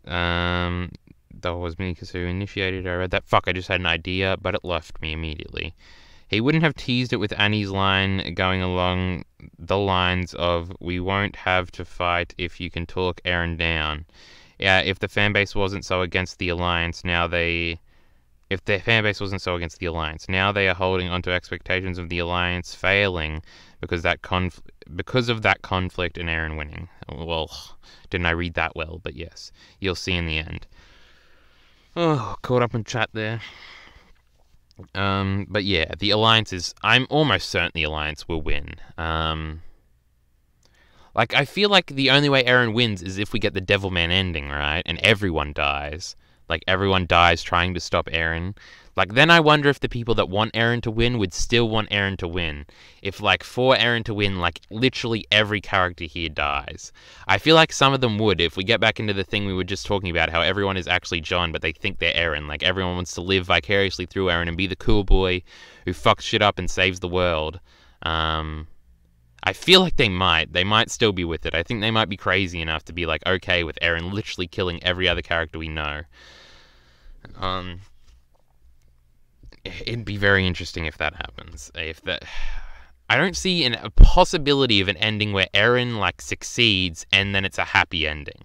That was Mikasa who initiated it. I read that. Fuck, I just had an idea, but it left me immediately. He wouldn't have teased it with Annie's line going along the lines of, we won't have to fight if you can talk Eren down. Yeah, if the fanbase wasn't so against the Alliance, now they are holding onto expectations of the Alliance failing because of that conflict and Eren winning. Well, didn't I read that well? But yes, you'll see in the end. Oh, caught up in chat there. But yeah, the Alliance I'm almost certain the Alliance will win. I feel like the only way Eren wins is if we get the Devilman ending, right? And everyone dies. Like, everyone dies trying to stop Eren. Like, then I wonder if the people that want Eren to win would still want Eren to win. If, for Eren to win, literally every character here dies. I feel like some of them would, if we get back into the thing we were just talking about, how everyone is actually John, but they think they're Eren. Like, everyone wants to live vicariously through Eren and be the cool boy who fucks shit up and saves the world. I feel like they might still be with it. I think they might be crazy enough to be, okay with Eren literally killing every other character we know. It'd be very interesting if that happens. I don't see a possibility of an ending where Eren succeeds and then it's a happy ending.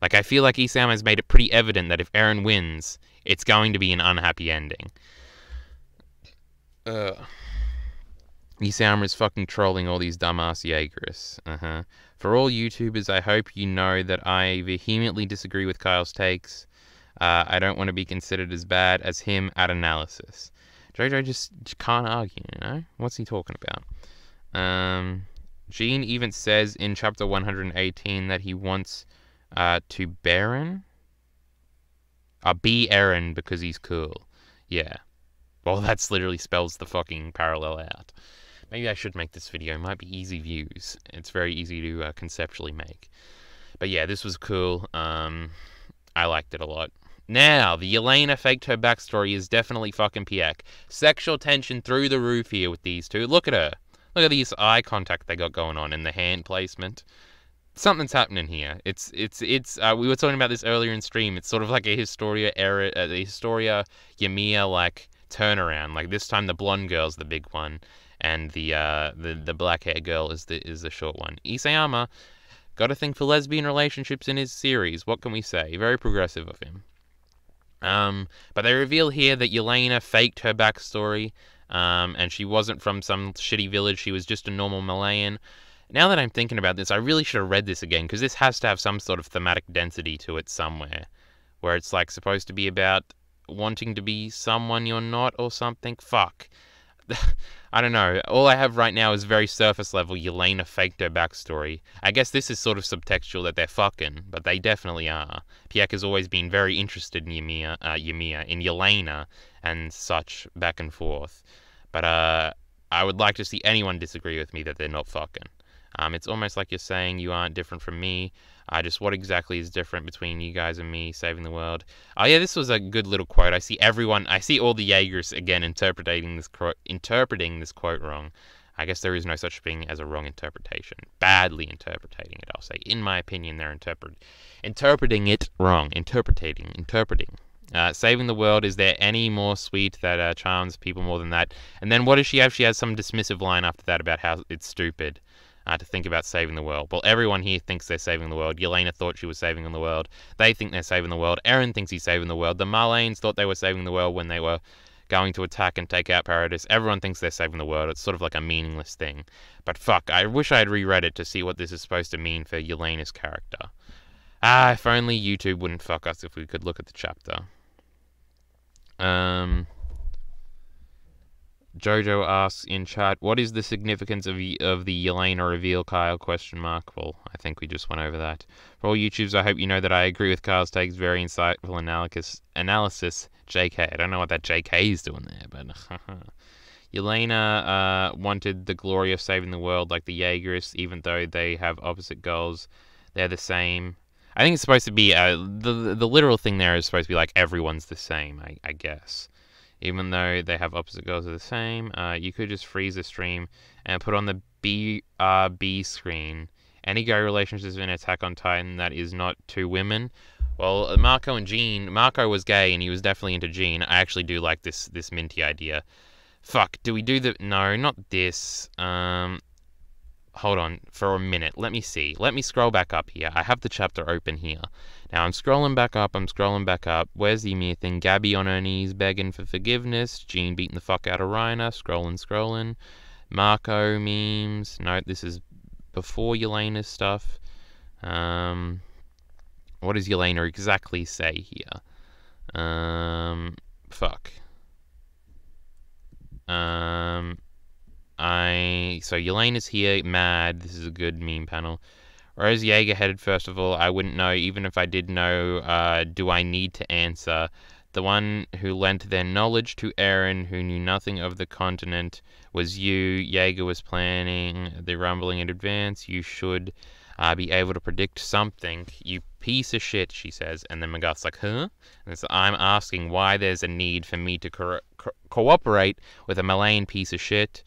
I feel like Isayama has made it pretty evident that if Eren wins, it's going to be an unhappy ending. Isayama is fucking trolling all these dumbass Jaegerists. For all YouTubers, I hope you know that I vehemently disagree with Kyle's takes. I don't want to be considered as bad as him at analysis. Jojo just can't argue, you know? What's he talking about? Gene even says in chapter 118 that he wants to be Eren because he's cool. Yeah. Well, that's literally spells the fucking parallel out. Maybe I should make this video. It might be easy views. It's very easy to conceptually make. But yeah, this was cool. I liked it a lot. Now, the Yelena faked her backstory is definitely fucking Pieck. Sexual tension through the roof here with these two. Look at her. Look at these eye contact they got going on and the hand placement. Something's happening here. It's we were talking about this earlier in stream. It's sort of like a Historia era, the Historia Yamiya like turnaround. Like this time the blonde girl's the big one, and the black hair girl is the short one. Isayama got a thing for lesbian relationships in his series. What can we say? Very progressive of him. But they reveal here that Yelena faked her backstory, and she wasn't from some shitty village. She was just a normal Malayan. Now that I'm thinking about this, I really should have read this again, because this has to have some sort of thematic density to it somewhere, where it's like supposed to be about wanting to be someone you're not or something. Fuck. I don't know. All I have right now is very surface level. Yelena faked her backstory. I guess this is sort of subtextual that they're fucking, but they definitely are. Pieck has always been very interested in Yamiya, in Yelena, and such back and forth. But I would like to see anyone disagree with me that they're not fucking. It's almost like you're saying you aren't different from me. Just what exactly is different between you guys and me saving the world? Oh yeah, this was a good little quote. I see all the Jaegers again interpreting this quote wrong. I guess there is no such thing as a wrong interpretation. Badly interpreting it, I'll say. In my opinion, they're interpreting it wrong. Interpreting. Saving the world, is there any more sweet that charms people more than that? And then what does she have? She has some dismissive line after that about how it's stupid. To think about saving the world. Well, everyone here thinks they're saving the world. Yelena thought she was saving the world. They think they're saving the world. Eren thinks he's saving the world. The Marleans thought they were saving the world when they were going to attack and take out Paradis. Everyone thinks they're saving the world. It's sort of like a meaningless thing. But fuck, I wish I had reread it to see what this is supposed to mean for Yelena's character. If only YouTube wouldn't fuck us if we could look at the chapter. Jojo asks in chat, what is the significance of the Yelena reveal, Kyle? ? Well, I think we just went over that. For all YouTubers, I hope you know that I agree with Kyle's takes. Very insightful analysis. JK. I don't know what that JK is doing there, but Yelena wanted the glory of saving the world like the Jaegers, even though they have opposite goals. They're the same. I think it's supposed to be, the literal thing there is supposed to be like everyone's the same, I guess. Even though they have opposite goals are the same, you could just freeze the stream and put on the BRB screen. Any gay relationships in Attack on Titan that is not two women. Well, Marco and Jean. Marco was gay and he was definitely into Jean. I actually do like this minty idea. Fuck, do we do the... No, not this. Hold on for a minute. Let me see. Let me scroll back up here. I have the chapter open here. Now, I'm scrolling back up. Where's the Ymir thing? Gabby on her knees begging for forgiveness. Jean beating the fuck out of Reiner. Scrolling. Marco memes. No, this is before Yelena's stuff. What does Yelena exactly say here? Fuck. So Yelena's here, mad. This is a good meme panel. Whereas Jaeger headed, first of all, I wouldn't know. Even if I did know, do I need to answer? The one who lent their knowledge to Eren, who knew nothing of the continent, was you. Jaeger was planning the rumbling in advance. You should be able to predict something. You piece of shit, she says. And then McGuff's like, huh? And so I'm asking why there's a need for me to cooperate with a Malayan piece of shit.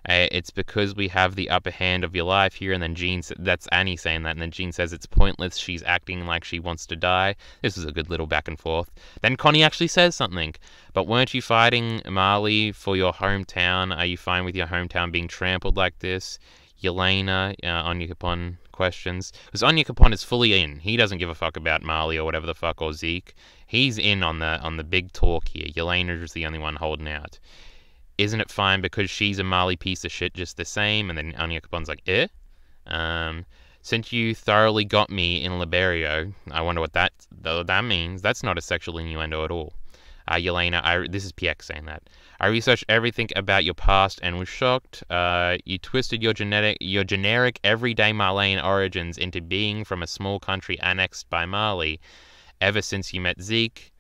It's because we have the upper hand of your life here. And then Jean, that's Annie saying that. And then Jean says it's pointless. She's acting like she wants to die. This is a good little back and forth. Then Connie actually says something. But weren't you fighting Marley for your hometown? Are you fine with your hometown being trampled like this? Yelena, Anya Capon questions. Because Anya Capon is fully in. He doesn't give a fuck about Marley or whatever the fuck, or Zeke. He's in on the big talk here. Yelena is the only one holding out. Isn't it fine because she's a Marley piece of shit just the same? And then Anya Capon's like, since you thoroughly got me in Liberio, I wonder what that means. That's not a sexual innuendo at all. Yelena, this is Pieck saying that. I researched everything about your past and was shocked. You twisted your generic everyday Marleyan origins into being from a small country annexed by Marley. Ever since you met Zeke,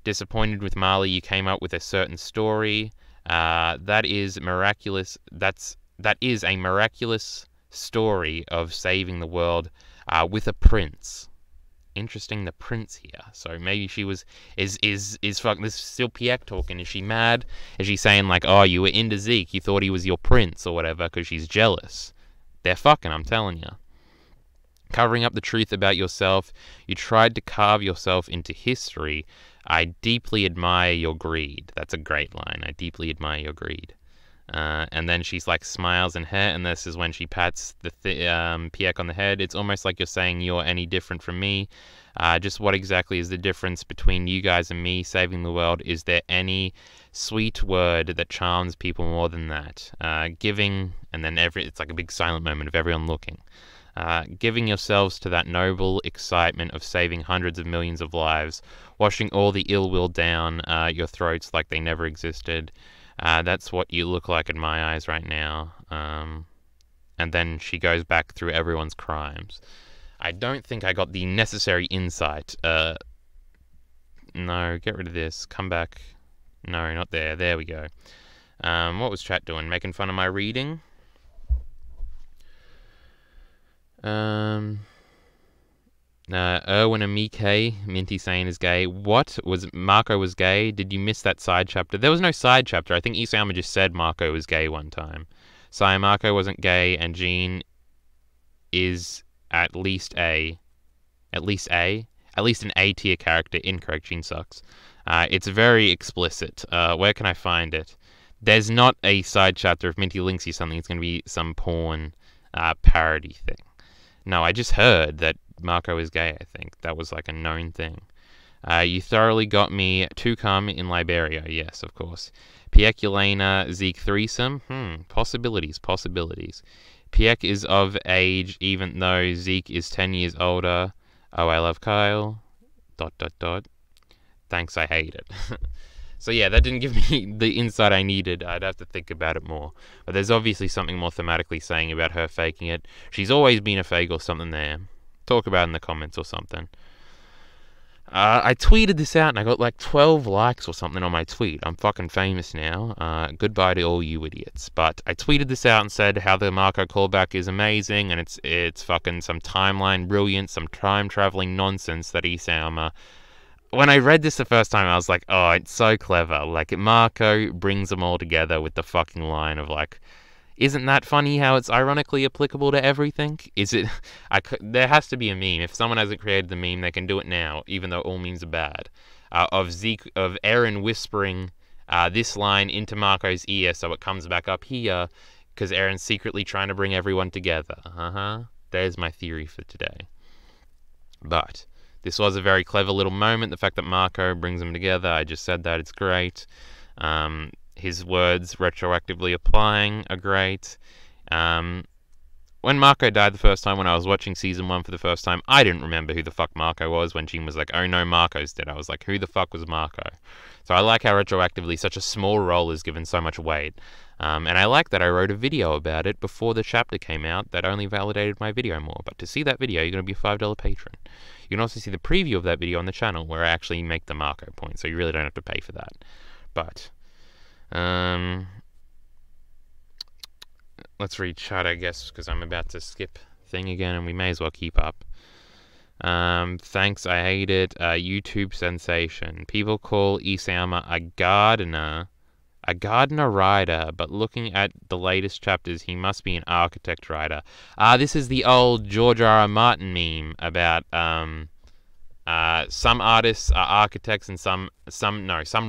disappointed with Marley, you came up with a certain story. That is miraculous. That's that is a miraculous story of saving the world with a prince. Interesting, the prince here. So maybe she was is fucking, this is still Pieck talking. Is she mad? Is she saying like, oh, you were into Zeke, you thought he was your prince or whatever because she's jealous? They're fucking, I'm telling you. Covering up the truth about yourself, you tried to carve yourself into history. I deeply admire your greed. That's a great line. I deeply admire your greed. And then she's like smiles in her, and this is when she pats the Pieck on the head. It's almost like you're saying you're any different from me. Just what exactly is the difference between you guys and me saving the world? Is there any sweet word that charms people more than that? Giving, and then it's like a big silent moment of everyone looking. Giving yourselves to that noble excitement of saving hundreds of millions of lives, washing all the ill will down your throats like they never existed. That's what you look like in my eyes right now. And then she goes back through everyone's crimes. I don't think I got the necessary insight. No, get rid of this. Come back. No, not there. There we go. What was chat doing? Making fun of my reading? Erwin and Mike, Minty saying is gay. What? Was Marco was gay? Did you miss that side chapter? There was no side chapter. I think Isayama just said Marco was gay one time. Sai Marco wasn't gay, and Jean is at least an A tier character. Incorrect. Jean sucks. It's very explicit. Where can I find it? There's not a side chapter. If Minty links you something, it's going to be some porn parody thing. No, I just heard that Marco is gay, I think. That was like a known thing. You thoroughly got me to come in Liberia. Yes, of course. Pieck, Yelena, Zeke threesome. Possibilities. Pieck is of age, even though Zeke is 10 years older. Oh, I love Kyle. ... Thanks, I hate it. So yeah, that didn't give me the insight I needed. I'd have to think about it more. But there's obviously something more thematically saying about her faking it. She's always been a fake or something there. Talk about it in the comments or something. I tweeted this out and I got like 12 likes or something on my tweet. I'm fucking famous now. Goodbye to all you idiots. But I tweeted this out and said how the Marco callback is amazing and it's fucking some timeline brilliance, some time traveling nonsense that Isayama. When I read this the first time, I was like, oh, it's so clever. Like, Marco brings them all together with the fucking line of, like, isn't that funny how it's ironically applicable to everything? Is it? There has to be a meme. If someone hasn't created the meme, they can do it now, even though all memes are bad. Of Eren whispering this line into Marco's ear so it comes back up here, because Eren's secretly trying to bring everyone together. There's my theory for today. But this was a very clever little moment. The fact that Marco brings them together, I just said that, it's great. His words retroactively applying are great. When Marco died the first time, when I was watching Season 1 for the first time, I didn't remember who the fuck Marco was. When Jean was like, oh no, Marco's dead, I was like, who the fuck was Marco? So I like how retroactively such a small role is given so much weight. And I like that I wrote a video about it before the chapter came out that only validated my video more. But to see that video, you're going to be a $5 patron. You can also see the preview of that video on the channel where I actually make the Marco point, so you really don't have to pay for that. But let's read chat, I guess, because I'm about to skip thing again, and we may as well keep up. Thanks, I hate it. YouTube sensation. People call Isayama a gardener writer, but looking at the latest chapters, he must be an architect writer. This is the old George R.R. Martin meme about some artists are architects and some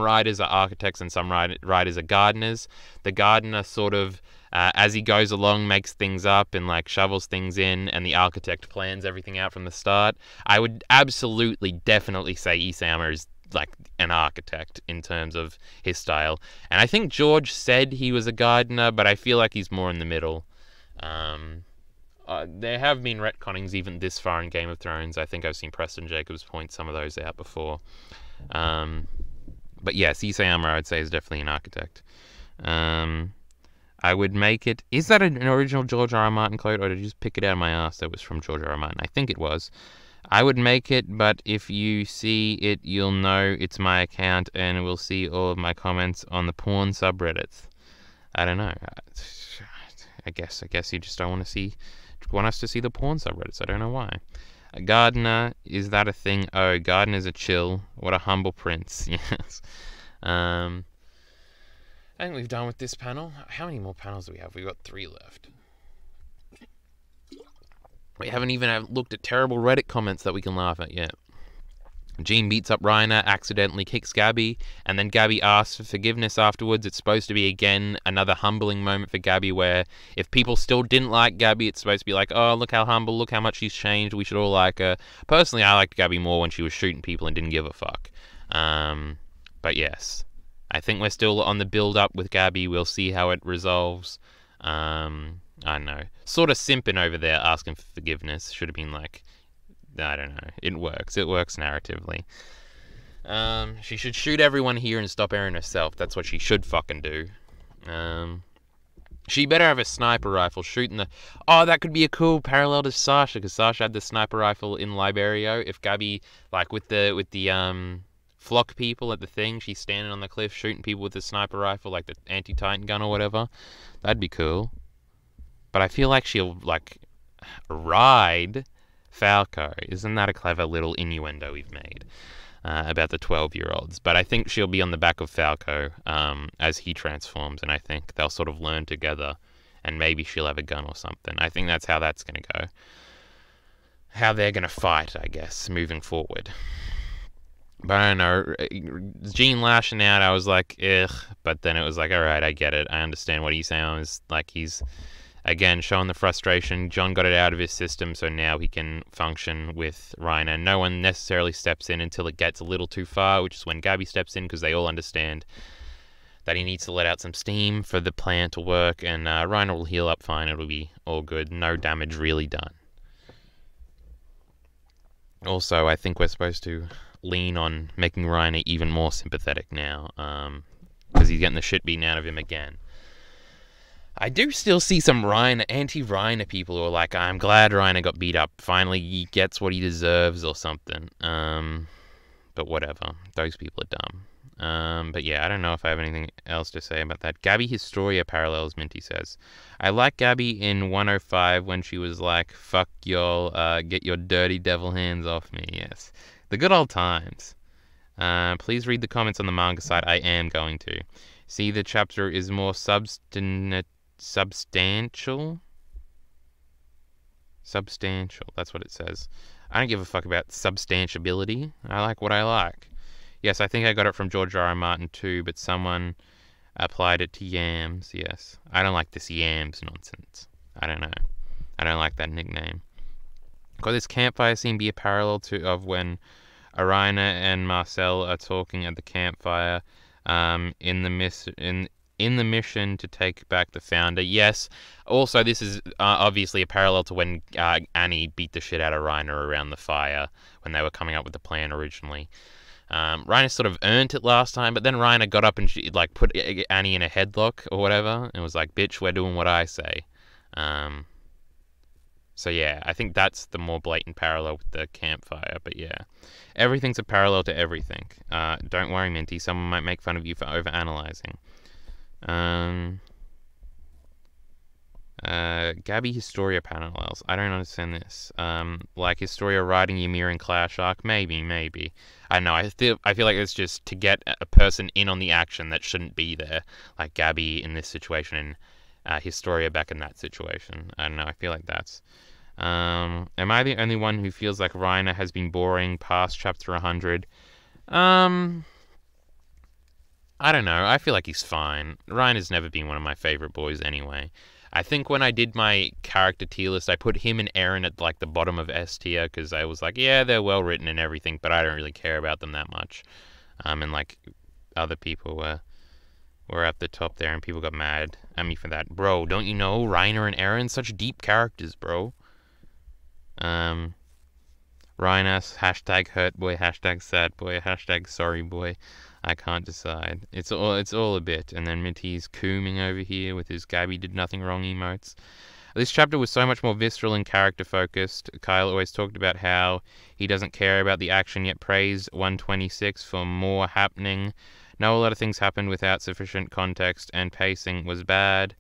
writers are architects and some writers are gardeners. The gardener sort of, as he goes along, makes things up and like shovels things in, and the architect plans everything out from the start. I would absolutely, definitely say Isayama is like an architect in terms of his style. And I think George said he was a gardener, but I feel like he's more in the middle. There have been retconnings even this far in Game of Thrones. I think I've seen Preston Jacobs point some of those out before. But yes, Isayama, I would say, is definitely an architect. I would make it... Is that an original George R.R. Martin quote, or did you just pick it out of my ass that was from George R.R. Martin? I think it was. I would make it, but if you see it, you'll know it's my account and we'll see all of my comments on the porn subreddits. I don't know. I guess you just don't want us to see the porn subreddits. I don't know why. Gardner, is that a thing? Oh, Gardner's a chill. What a humble prince. Yes. I think we've done with this panel. How many more panels do we have? We've got 3 left. We haven't even looked at terrible Reddit comments that we can laugh at yet. Jean beats up Reiner, accidentally kicks Gabby, and then Gabby asks for forgiveness afterwards. It's supposed to be, again, another humbling moment for Gabby, where if people still didn't like Gabby, it's supposed to be like, oh, look how humble, look how much she's changed, we should all like her. Personally, I liked Gabby more when she was shooting people and didn't give a fuck. But yes, I think we're still on the build-up with Gabby. We'll see how it resolves. I don't know. Sort of simping over there, asking for forgiveness. Should have been like, I don't know. It works. It works narratively. She should shoot everyone here and stop airing herself. That's what she should fucking do. She better have a sniper rifle shooting the... Oh, that could be a cool parallel to Sasha, because Sasha had the sniper rifle in Liberio. If Gabby, like with the flock people at the thing, she's standing on the cliff shooting people with the sniper rifle, like the anti-Titan gun or whatever. That'd be cool. But I feel like she'll, like, ride Falco. Isn't that a clever little innuendo we've made about the 12-year-olds? But I think she'll be on the back of Falco as he transforms, and I think they'll sort of learn together, and maybe she'll have a gun or something. I think that's how that's going to go. How they're going to fight, I guess, moving forward. But I don't know. Jean lashing out, I was like, ugh. But then it was like, alright, I get it. I understand what he's saying. It's like he's... Again, showing the frustration. John got it out of his system, so now he can function with Reiner. No one necessarily steps in until it gets a little too far, which is when Gabby steps in, because they all understand that he needs to let out some steam for the plan to work, and Reiner will heal up fine. It'll be all good. No damage really done. Also, I think we're supposed to lean on making Reiner even more sympathetic now, because he's getting the shit beaten out of him again. I do still see some anti-Reiner people who are like, I'm glad Reiner got beat up. Finally, he gets what he deserves or something. But whatever. Those people are dumb. But yeah, I don't know if I have anything else to say about that. Gabby Historia parallels, Minty says. I like Gabby in 105 when she was like, fuck y'all, get your dirty devil hands off me. Yes. The good old times. Please read the comments on the manga site. I am going to. See, the chapter is more substantial. That's what it says. I don't give a fuck about substantiability. I like what I like. Yes, I think I got it from George R.R. Martin too, but someone applied it to yams. Yes, I don't like this yams nonsense. I don't know. I don't like that nickname. Could this campfire scene be a parallel of when Arina and Marcel are talking at the campfire in the mission to take back the founder? Yes. Also, this is obviously a parallel to when Annie beat the shit out of Reiner around the fire when they were coming up with the plan originally. Reiner sort of earned it last time, but then Reiner got up and she like put Annie in a headlock or whatever, and was like, "Bitch, we're doing what I say." So yeah, I think that's the more blatant parallel with the campfire. But yeah, everything's a parallel to everything. Don't worry, Minty. Someone might make fun of you for overanalyzing. Gabby Historia parallels. I don't understand this. Like Historia riding Ymir in Clash arc. Maybe. I don't know. I feel like it's just to get a person in on the action that shouldn't be there. Like Gabby in this situation and Historia back in that situation. I don't know. I feel like that's. Am I the only one who feels like Reiner has been boring past chapter 100? I don't know. I feel like he's fine. Reiner's never been one of my favorite boys anyway. I think when I did my character tier list, I put him and Eren at like the bottom of S tier because I was like, yeah, they're well written and everything, but I don't really care about them that much. And like other people were at the top there, and people got mad at me for that. Bro, don't you know Reiner and Eren, such deep characters, bro. Reiner, hashtag hurt boy, hashtag sad boy, hashtag sorry boy. I can't decide. It's all a bit. And then Minty's cooming over here with his Gabby did nothing wrong emotes. This chapter was so much more visceral and character focused. Kyle always talked about how he doesn't care about the action, yet praised 126 for more happening. No, a lot of things happened without sufficient context, and pacing was bad.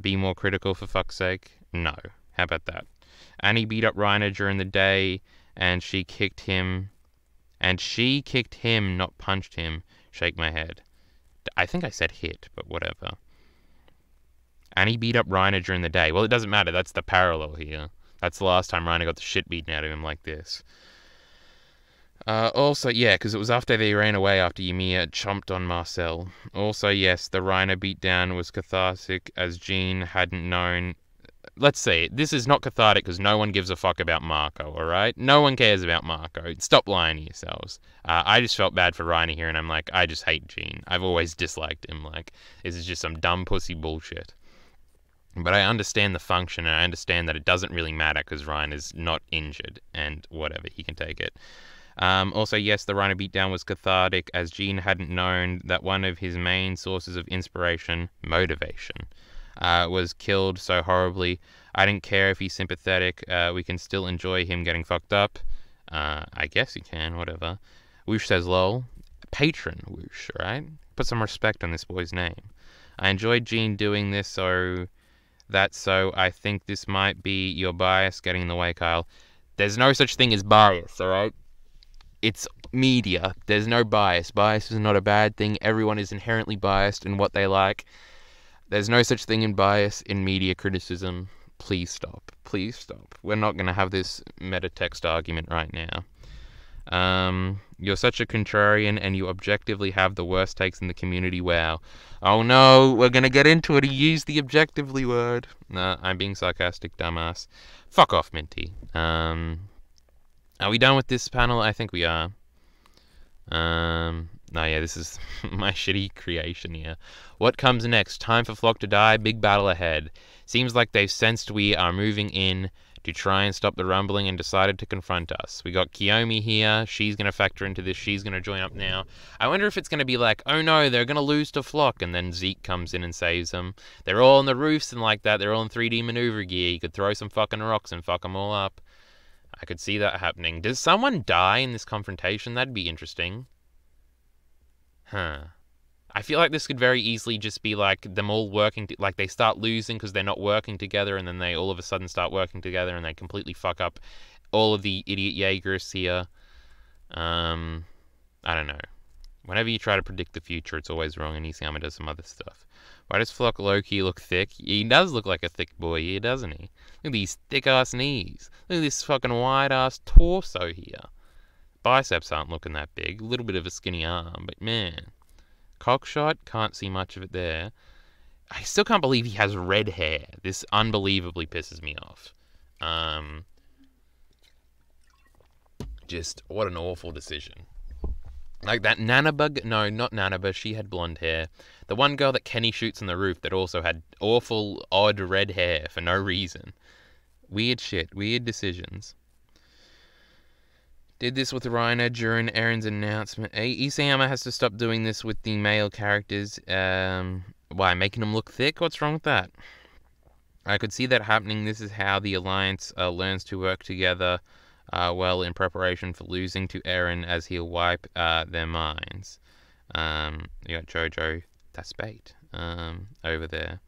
Be more critical, for fuck's sake. No. How about that? Annie beat up Reiner during the day, and she kicked him, not punched him. Shake my head. I think I said hit, but whatever. Annie beat up Reiner during the day. Well, it doesn't matter. That's the parallel here. That's the last time Reiner got the shit beaten out of him like this. Also, yeah, because it was after they ran away after Ymir chomped on Marcel. Also, yes, the Reiner beatdown was cathartic as Jean hadn't known. Let's see, this is not cathartic because no one gives a fuck about Marco, alright? No one cares about Marco. Stop lying to yourselves. I just felt bad for Reiner here, and I'm like, I just hate Jean. I've always disliked him. Like, this is just some dumb pussy bullshit. But I understand the function, and I understand that it doesn't really matter because Reiner's not injured, and whatever, he can take it. Also, yes, the Reiner beatdown was cathartic, as Jean hadn't known that one of his main sources of inspiration, motivation, was killed so horribly. I didn't care if he's sympathetic. We can still enjoy him getting fucked up. I guess you can, whatever. Whoosh says lol. Patron Whoosh, right? Put some respect on this boy's name. I enjoyed Jean doing this, so I think this might be your bias getting in the way, Kyle. There's no such thing as bias, alright? It's media. There's no bias. Bias is not a bad thing. Everyone is inherently biased in what they like. There's no such thing in bias in media criticism. Please stop. Please stop. We're not going to have this meta-text argument right now. You're such a contrarian and you objectively have the worst takes in the community. Wow. Oh no, we're going to get into it. He used the objectively word. Nah, I'm being sarcastic, dumbass. Fuck off, Minty. Are we done with this panel? I think we are. No, yeah, this is my shitty creation here. What comes next? Time for Flock to die. Big battle ahead. Seems like they've sensed we are moving in to try and stop the rumbling and decided to confront us. We got Kiyomi here. She's going to factor into this. She's going to join up now. I wonder if it's going to be like, oh no, they're going to lose to Flock, and then Zeke comes in and saves them. They're all on the roofs and like that. They're all in 3D maneuver gear. You could throw some fucking rocks and fuck them all up. I could see that happening. Does someone die in this confrontation? That'd be interesting. Huh. I feel like this could very easily just be like them all working, like they start losing because they're not working together, and then they all of a sudden start working together and they completely fuck up all of the idiot Jaegerists here. I don't know. Whenever you try to predict the future, it's always wrong, and Isayama does some other stuff. Why does Flock Loki look thick? He does look like a thick boy here, doesn't he? Look at these thick-ass knees. Look at this fucking wide-ass torso here. Biceps aren't looking that big. A little bit of a skinny arm, but man. Cockshot, can't see much of it there. I still can't believe he has red hair. This unbelievably pisses me off. Just, what an awful decision. Like that Nanaba, no, not Nanaba, she had blonde hair. The one girl that Kenny shoots on the roof that also had awful, odd red hair for no reason. Weird shit, weird decisions. Did this with Reiner during Eren's announcement. Isayama has to stop doing this with the male characters. Why, making them look thick? What's wrong with that? I could see that happening. This is how the Alliance learns to work together well in preparation for losing to Eren, as he'll wipe their minds. You got Jojo, that's bait, over there.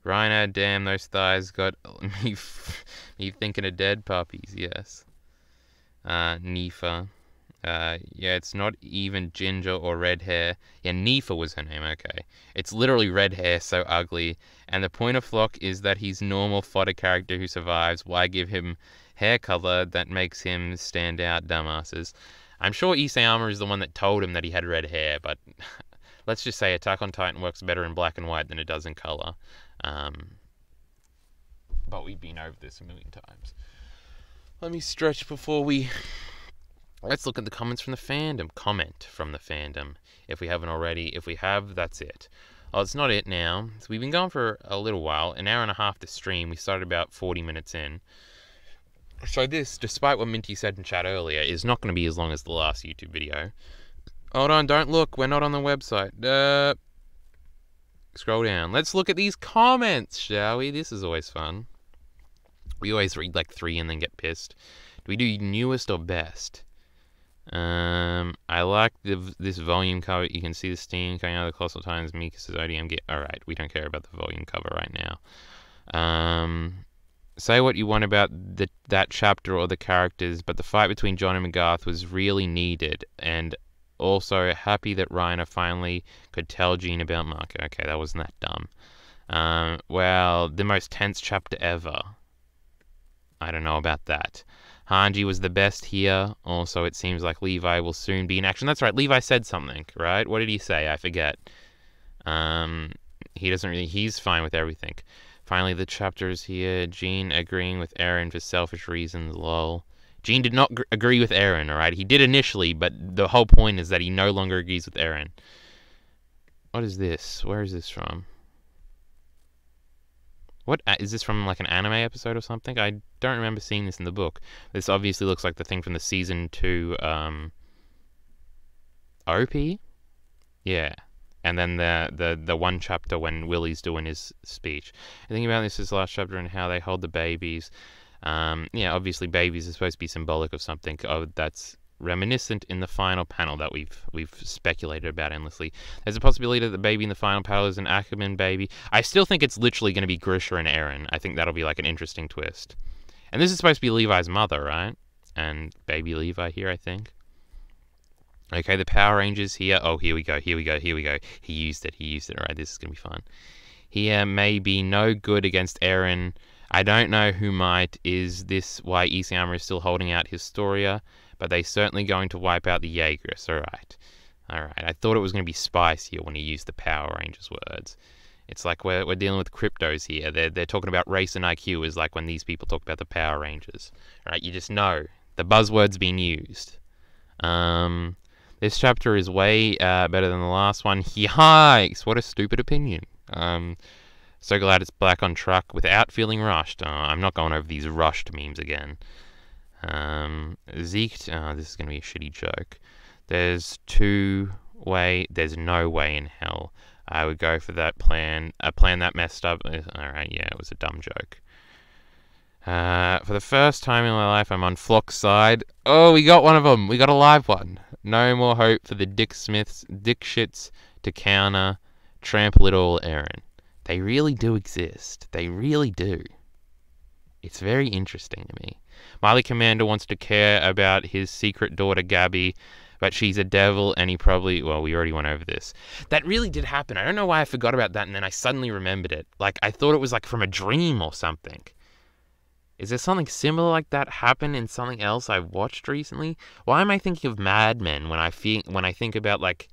Reiner, damn, those thighs got me thinking of dead puppies, yes. Nifa. Yeah, it's not even ginger or red hair. Yeah, Nifa was her name, okay. It's literally red hair, so ugly. And the point of Flock is that he's normal fodder character who survives. Why give him hair color that makes him stand out, dumbasses? I'm sure Isayama is the one that told him that he had red hair, but let's just say Attack on Titan works better in black and white than it does in color. But we've been over this a million times. Let me stretch before we... Let's look at the comments from the fandom. Comment from the fandom, if we haven't already. If we have, that's it. Oh, it's not it now. So we've been going for a little while. An hour and a half to stream. We started about 40 minutes in. So this, despite what Minty said in chat earlier, is not going to be as long as the last YouTube video. Hold on, don't look. We're not on the website. Scroll down. Let's look at these comments, shall we? This is always fun. We always read like 3 and then get pissed. Do we do newest or best? I like this volume cover. You can see the steam coming out of the Colossal Titans. Mikas's ODM gear. Alright, we don't care about the volume cover right now. Say what you want about that chapter or the characters, but the fight between John and McGarth was really needed, and also happy that Reiner finally could tell Jean about Marco. Okay, that wasn't that dumb. Well, the most tense chapter ever. I don't know about that. Hange was the best here. Also, it seems like Levi will soon be in action. That's right, Levi said something, right? What did he say? I forget. He doesn't really... He's fine with everything. Finally, the chapter is here. Jean agreeing with Eren for selfish reasons, lol. Jean did not agree with Eren, alright? He did initially, but the whole point is that he no longer agrees with Eren. What is this? Where is this from? What is this from, like an anime episode or something? I don't remember seeing this in the book. This obviously looks like the thing from the season 2 OP? Yeah. And then the one chapter when Willie's doing his speech. I think about this as last chapter and how they hold the babies. Yeah, obviously babies are supposed to be symbolic of something that's reminiscent in the final panel that we've speculated about endlessly. There's a possibility that the baby in the final panel is an Ackerman baby. I still think it's literally going to be Grisha and Eren. I think that'll be like an interesting twist. And this is supposed to be Levi's mother, right? And baby Levi here, I think. Okay, the Power Rangers here. Oh, here we go. He used it. All right, this is going to be fun. Here may be no good against Eren. I don't know who might. Is this why Isayama is still holding out Historia? But they're certainly going to wipe out the Jaegers. Alright. I thought it was going to be spicier when he used the Power Rangers words. It's like we're dealing with cryptos here. They're talking about race and IQ is like when these people talk about the Power Rangers. Alright, you just know. The buzzword's being used. This chapter is way better than the last one. Yikes! What a stupid opinion. So glad it's back on track without feeling rushed. I'm not going over these rushed memes again. Zeke, this is going to be a shitty joke. There's no way in hell I would go for that plan. A plan that messed up. Alright, yeah, it was a dumb joke. For the first time in my life, I'm on Flock's side. Oh, we got one of them. We got a live one. No more hope for the dick shits to counter, trample it all, Eren. They really do exist. They really do. It's very interesting to me. Miley Commander wants to care about his secret daughter, Gabby, but she's a devil, and he probably... Well, we already went over this. That really did happen. I don't know why I forgot about that, and then I suddenly remembered it. Like, I thought it was, like, from a dream or something. Is there something similar like that happen in something else I watched recently? Why am I thinking of Mad Men when I think about, like,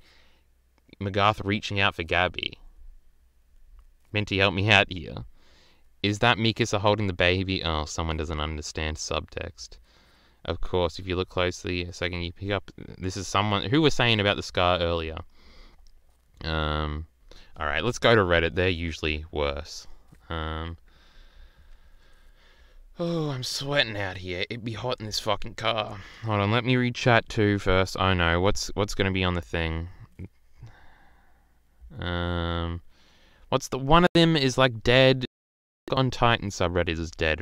McGarth reaching out for Gabby? Minty, help me out here. Is that Mikasa holding the baby? Oh, someone doesn't understand subtext. Of course, if you look closely, a second you pick up... This is someone... Who was saying about the scar earlier? Alright, let's go to Reddit. They're usually worse. Oh, I'm sweating out here. It'd be hot in this fucking car. Hold on, let me read chat 2 first. Oh no, what's going to be on the thing? What's the... One of them is like dead... On Titan subreddit is dead.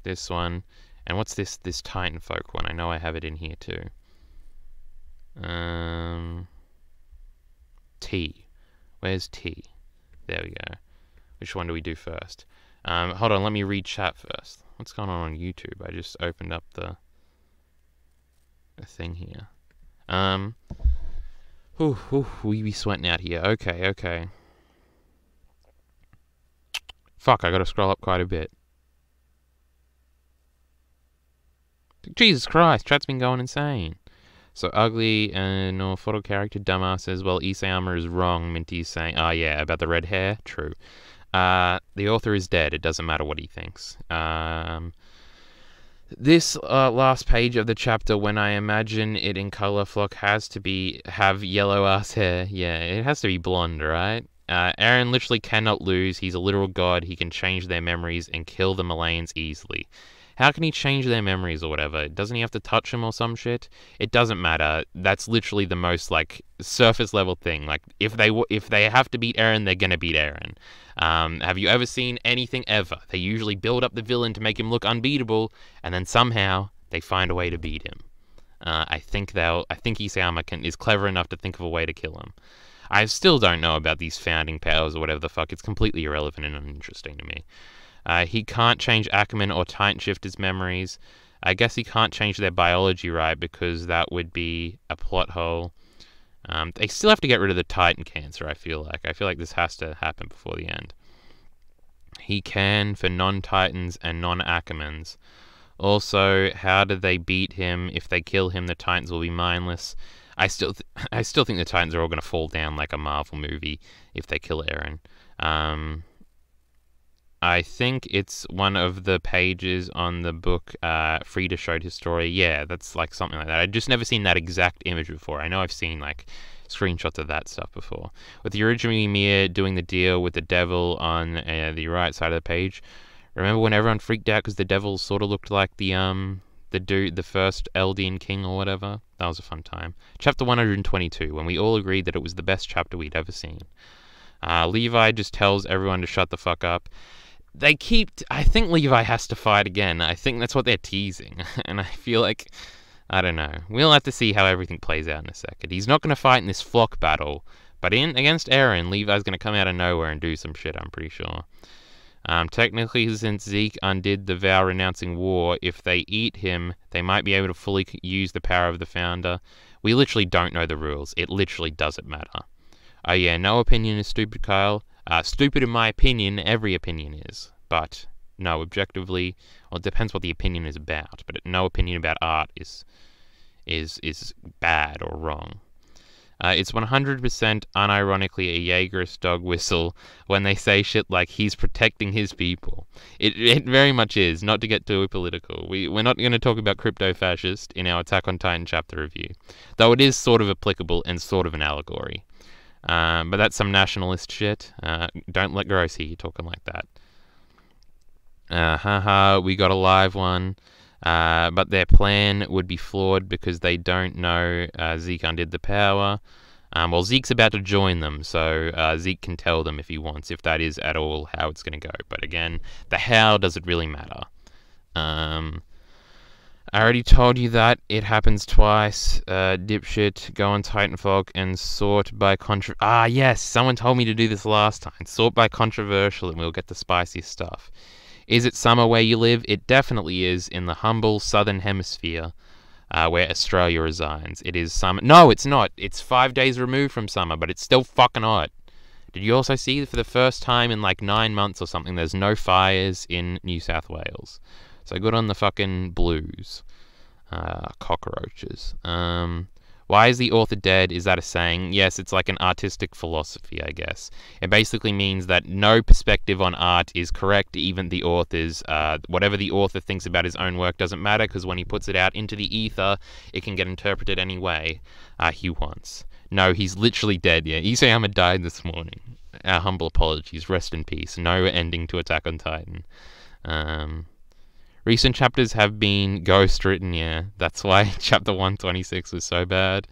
This one. And what's this Titan folk one? I know I have it in here too. T. Where's T? There we go. Which one do we do first? Hold on, let me read chat first. What's going on YouTube? I just opened up the thing here. We be sweating out here. Okay. Fuck, I gotta scroll up quite a bit. Jesus Christ, chat's been going insane. So ugly and no photo character dumbass says, well, Isayama is wrong. Minty's saying, oh yeah, about the red hair? True. The author is dead. It doesn't matter what he thinks. This last page of the chapter, when I imagine it in color, Flock has to have yellow ass hair. Yeah, it has to be blonde, right? Eren literally cannot lose. He's a literal god. He can change their memories and kill the Malayan easily. How can he change their memories or whatever? Doesn't he have to touch them or some shit? It doesn't matter. That's literally the most like surface level thing. Like if they have to beat Eren, they're gonna beat Eren. Have you ever seen anything ever? They usually build up the villain to make him look unbeatable, and then somehow they find a way to beat him. I think Isayama is clever enough to think of a way to kill him. I still don't know about these founding powers or whatever the fuck. It's completely irrelevant and uninteresting to me. He can't change Ackerman or Titan Shifter's memories. I guess he can't change their biology, right? Because that would be a plot hole. They still have to get rid of the Titan cancer, I feel like. I feel like this has to happen before the end. He can for non-Titans and non-Ackermans. Also, how do they beat him? If they kill him, the Titans will be mindless. I still think the Titans are all going to fall down like a Marvel movie if they kill Eren. I think it's one of the pages on the book Frieda showed his story. Yeah, that's like something like that. I'd just never seen that exact image before. I know I've seen like screenshots of that stuff before. With the original Ymir doing the deal with the devil on the right side of the page. Remember when everyone freaked out because the devil sort of looked like the first Eldian king or whatever? That was a fun time. Chapter 122, when we all agreed that it was the best chapter we'd ever seen. Levi just tells everyone to shut the fuck up. I think Levi has to fight again. I think that's what they're teasing. And I feel like, I don't know. We'll have to see how everything plays out in a second. He's not going to fight in this flock battle. But against Eren, Levi's going to come out of nowhere and do some shit, I'm pretty sure. Technically, since Zeke undid the vow renouncing war, if they eat him, they might be able to fully use the power of the founder. We literally don't know the rules. It literally doesn't matter. Oh yeah, no opinion is stupid, Kyle. Stupid in my opinion, every opinion is. But, no, objectively, well, it depends what the opinion is about. But no opinion about art is bad or wrong. It's 100% unironically a Jaegerist dog whistle when they say shit like he's protecting his people. It very much is, not to get too political. We're not going to talk about crypto-fascist in our Attack on Titan chapter review, though it is sort of applicable and sort of an allegory. But that's some nationalist shit. Don't let Gross hear you talking like that. We got a live one. But their plan would be flawed because they don't know Zeke undid the power. Well, Zeke's about to join them, so Zeke can tell them if he wants, if that is at all how it's going to go. But again, the how doesn't really matter. I already told you that. It happens twice. Dipshit, go on Titanfall and sort by yes, someone told me to do this last time. Sort by controversial and we'll get the spiciest stuff. Is it summer where you live? It definitely is in the humble southern hemisphere where Australia resides. It is summer. No, it's not. It's 5 days removed from summer, but it's still fucking hot. Did you also see for the first time in like 9 months or something, there's no fires in New South Wales? So good on the fucking blues. Cockroaches. Why is the author dead? Is that a saying? Yes, it's like an artistic philosophy, I guess. It basically means that no perspective on art is correct, even the author's. Whatever the author thinks about his own work doesn't matter, because when he puts it out into the ether, it can get interpreted any way he wants. No, he's literally dead, yeah. Isayama died this morning. Our humble apologies. Rest in peace. No ending to Attack on Titan. Recent chapters have been ghost-written, yeah. That's why chapter 126 was so bad.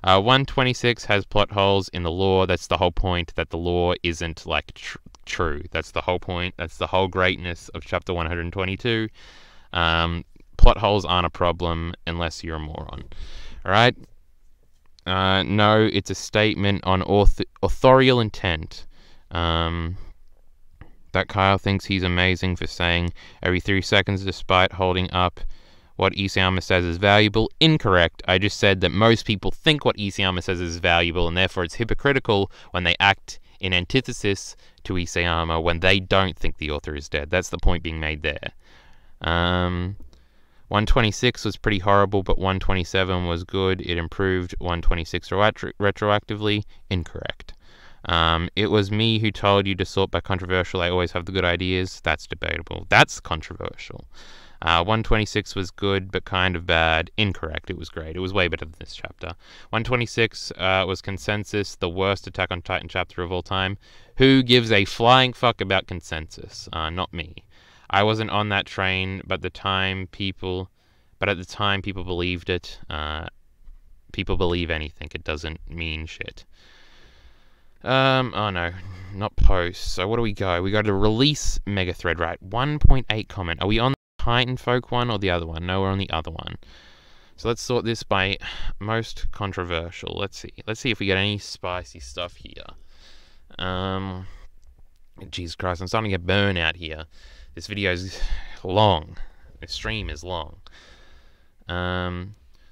126 has plot holes in the lore. That's the whole point, that the lore isn't, like, true. That's the whole point. That's the whole greatness of chapter 122. Plot holes aren't a problem unless you're a moron. Alright? No, it's a statement on authorial intent. That Kyle thinks he's amazing for saying every 3 seconds despite holding up what Isayama says is valuable. Incorrect. I just said that most people think what Isayama says is valuable, and therefore it's hypocritical when they act in antithesis to Isayama when they don't think the author is dead. That's the point being made there. 126 was pretty horrible, but 127 was good. It improved 126 retroactively. Incorrect. It was me who told you to sort by controversial. I always have the good ideas. That's debatable. That's controversial. 126 was good, but kind of bad. Incorrect. It was great. It was way better than this chapter. 126 was consensus, the worst Attack on Titan chapter of all time. Who gives a flying fuck about consensus? Not me. I wasn't on that train, but at the time people believed it. People believe anything. It doesn't mean shit. Oh no, not posts. So what do we go? We go to release mega thread, right? 1.8 comment. Are we on the Titan folk one or the other one? No, we're on the other one. So let's sort this by most controversial. Let's see. Let's see if we get any spicy stuff here. Jesus Christ, I'm starting to get burnout here. This video is long. The stream is long.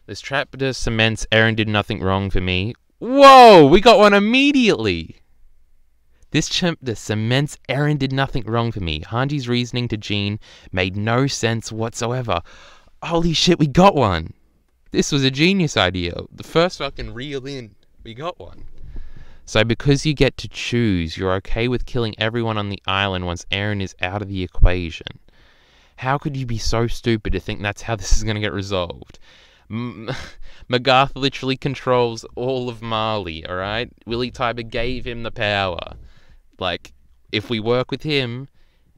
This chapter cements Eren did nothing wrong for me. Whoa! We got one immediately! This chapter cements Eren did nothing wrong for me. Hange's reasoning to Jean made no sense whatsoever. Holy shit, we got one! This was a genius idea. The first fucking reel in, we got one. So because you get to choose, you're okay with killing everyone on the island once Eren is out of the equation. How could you be so stupid to think that's how this is going to get resolved? Magarth literally controls all of Marley, alright? Willie Tiber gave him the power. Like, if we work with him,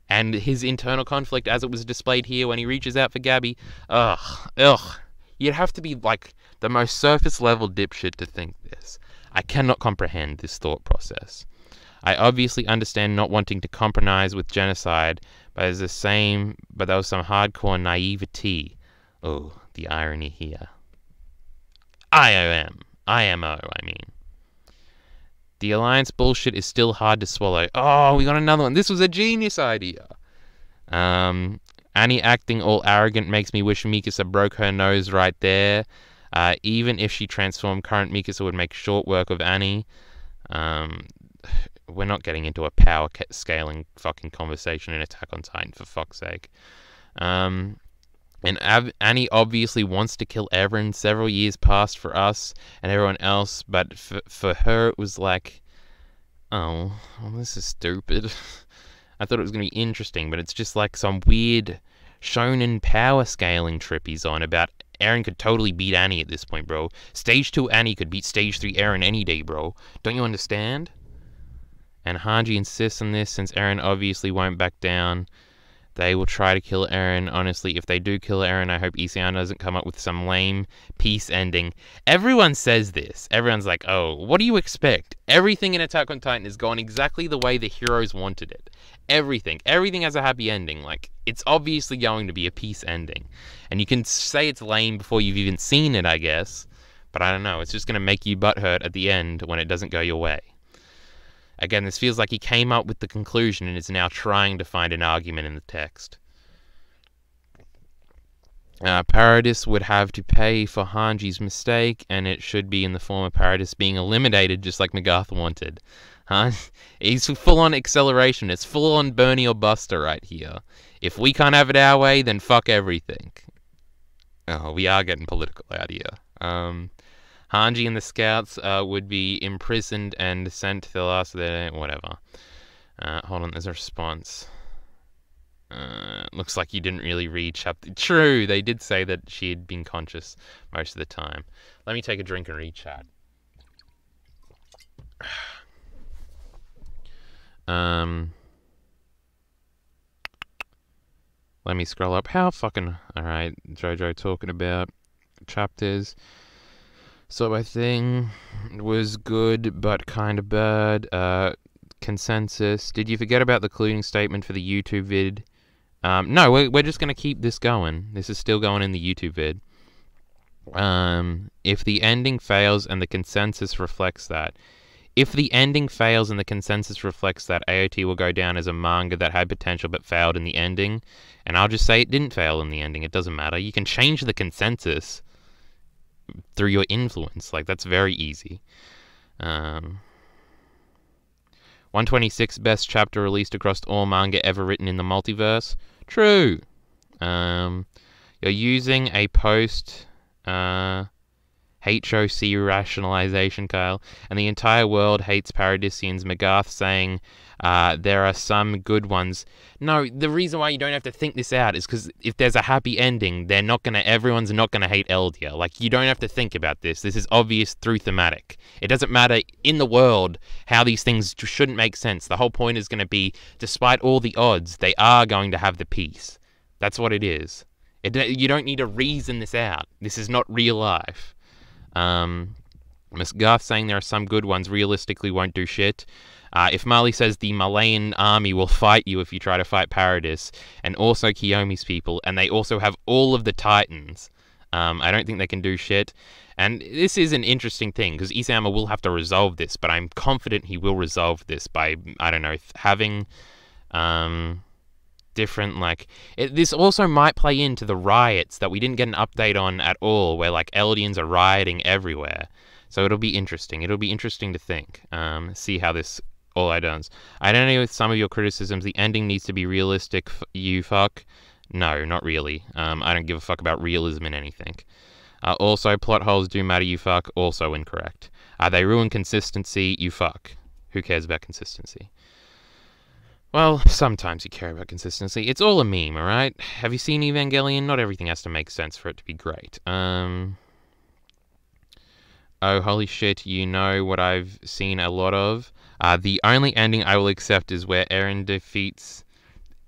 and his internal conflict as it was displayed here when he reaches out for Gabby, you'd have to be, like, the most surface-level dipshit to think this. I cannot comprehend this thought process. I obviously understand not wanting to compromise with genocide, but there was some hardcore naivety. Oh, the irony here. IMO, I mean. The Alliance bullshit is still hard to swallow. Oh, we got another one. This was a genius idea. Annie acting all arrogant makes me wish Mikasa broke her nose right there. Even if she transformed, current Mikasa would make short work of Annie. We're not getting into a power scaling fucking conversation in Attack on Titan, for fuck's sake. And Annie obviously wants to kill Eren. Several years passed for us and everyone else, but for her it was like, oh, this is stupid. I thought it was going to be interesting, but it's just like some weird shonen power scaling trip he's on about Eren could totally beat Annie at this point, bro. Stage 2 Annie could beat Stage 3 Eren any day, bro. Don't you understand? And Hange insists on this since Eren obviously won't back down. They will try to kill Eren. Honestly, if they do kill Eren, I hope Isiana doesn't come up with some lame peace ending. Everyone says this. Everyone's like, oh, what do you expect? Everything in Attack on Titan has gone exactly the way the heroes wanted it. Everything. Everything has a happy ending. Like, it's obviously going to be a peace ending. And you can say it's lame before you've even seen it, I guess. But I don't know. It's just going to make you butthurt at the end when it doesn't go your way. Again, this feels like he came up with the conclusion and is now trying to find an argument in the text. Paradis would have to pay for Hange's mistake, and it should be in the form of Paradis being eliminated, just like Magarth wanted. He's full-on acceleration. It's full-on Bernie or Buster right here. If we can't have it our way, then fuck everything. Oh, we are getting political out here. Hange and the scouts would be imprisoned and sent to the last of their... whatever. Hold on, there's a response. Looks like you didn't really read chapter... True, they did say that she had been conscious most of the time. Let me take a drink and read chat. Let me scroll up. How fucking... Alright, Jojo talking about chapters. So my thing was good, but kind of bad. Consensus. Did you forget about the concluding statement for the YouTube vid? No, we're just going to keep this going. This is still going in the YouTube vid. If the ending fails and the consensus reflects that. If the ending fails and the consensus reflects that, AOT will go down as a manga that had potential but failed in the ending. And I'll just say it didn't fail in the ending. It doesn't matter. You can change the consensus through your influence. Like, that's very easy. 126 best chapter released across all manga ever written in the multiverse. True. You're using a post. How HOC rationalization, Kyle. And the entire world hates paradisians. McGarth saying there are some good ones. No, the reason why you don't have to think this out is because if there's a happy ending, everyone's not gonna hate Eldia. Like, you don't have to think about this. This is obvious through thematic. It doesn't matter in the world how these things shouldn't make sense. The whole point is gonna be, despite all the odds, they are going to have the peace. That's what it is. You don't need to reason this out. This is not real life. Miss Garth saying there are some good ones realistically won't do shit. If Marley says the Malayan army will fight you if you try to fight Paradis, and also Kiyomi's people, and they also have all of the Titans, I don't think they can do shit. And this is an interesting thing, because Isayama will have to resolve this, but I'm confident he will resolve this by, I don't know, having different, like... this also might play into the riots that we didn't get an update on at all, where, like, Eldians are rioting everywhere. So it'll be interesting. It'll be interesting to think, see how this all does. I don't know with some of your criticisms, the ending needs to be realistic, you fuck. No, not really. I don't give a fuck about realism in anything. Also, plot holes do matter, you fuck. Also incorrect. They ruin consistency, you fuck. Who cares about consistency? Well, sometimes you care about consistency. It's all a meme, alright? Have you seen Evangelion? Not everything has to make sense for it to be great. Oh, holy shit, you know what I've seen a lot of? The only ending I will accept is where Eren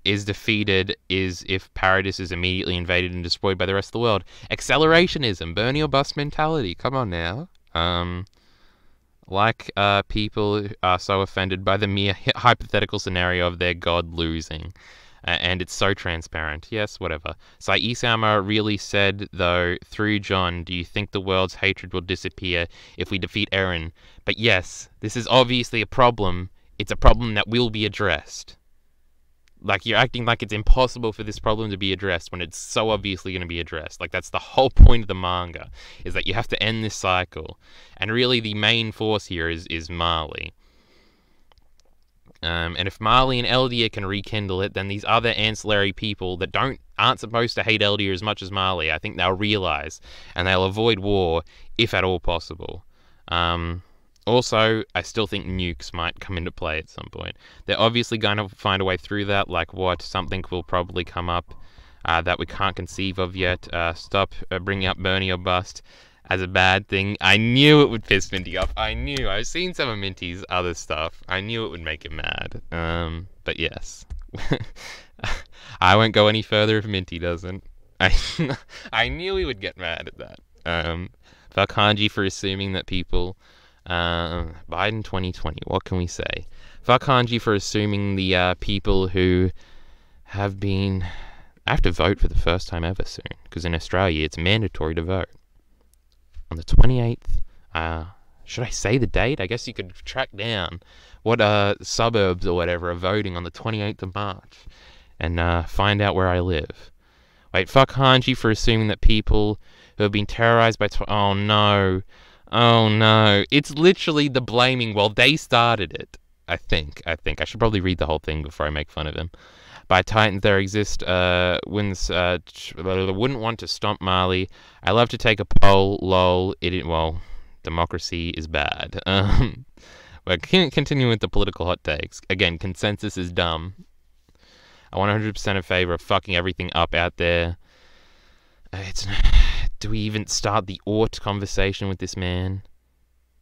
is defeated is if Paradis is immediately invaded and destroyed by the rest of the world. Accelerationism, burn or bust mentality, come on now. People are so offended by the mere hypothetical scenario of their god losing. And it's so transparent. Yes, whatever. Isayama really said, though, through John, do you think the world's hatred will disappear if we defeat Eren? But yes, this is obviously a problem. It's a problem that will be addressed. Like, you're acting like it's impossible for this problem to be addressed when it's so obviously going to be addressed. Like, that's the whole point of the manga, is that you have to end this cycle. And really, the main force here is Marley. And if Marley and Eldia can rekindle it, then these other ancillary people that aren't supposed to hate Eldia as much as Marley, I think they'll realize, and they'll avoid war, if at all possible. Also, I still think nukes might come into play at some point. They're obviously going to find a way through that, like something will probably come up that we can't conceive of yet. Stop bringing up Bernie or Bust as a bad thing. I knew it would piss Minty off. I knew. I've seen some of Minty's other stuff. I knew it would make him mad. But yes. I won't go any further if Minty doesn't. I knew he would get mad at that. Fuck Hanji for assuming that people... Biden 2020, what can we say? Fuck Hanji for assuming the people who have been... I have to vote for the first time ever soon, because in Australia it's mandatory to vote. On the 28th, should I say the date? I guess you could track down what suburbs or whatever are voting on the 28th of March and find out where I live. Wait, fuck Hanji for assuming that people who have been terrorized by... oh no. Oh no. It's literally the blaming. Well, they started it. I think. I should probably read the whole thing before I make fun of him. By Titans there exist wouldn't want to stomp Marley. I love to take a poll, lol. Democracy is bad. But continue with the political hot takes. Again, consensus is dumb. I'm 100% in favor of fucking everything up out there. Do we even start the ought conversation with this man?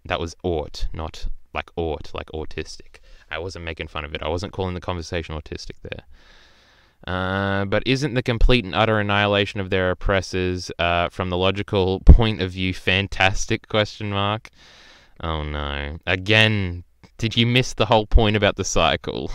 That was ought, not like ought, like autistic. I wasn't making fun of it. I wasn't calling the conversation autistic there. But isn't the complete and utter annihilation of their oppressors, from the logical point of view, fantastic? ? Oh no. Again, did you miss the whole point about the cycle?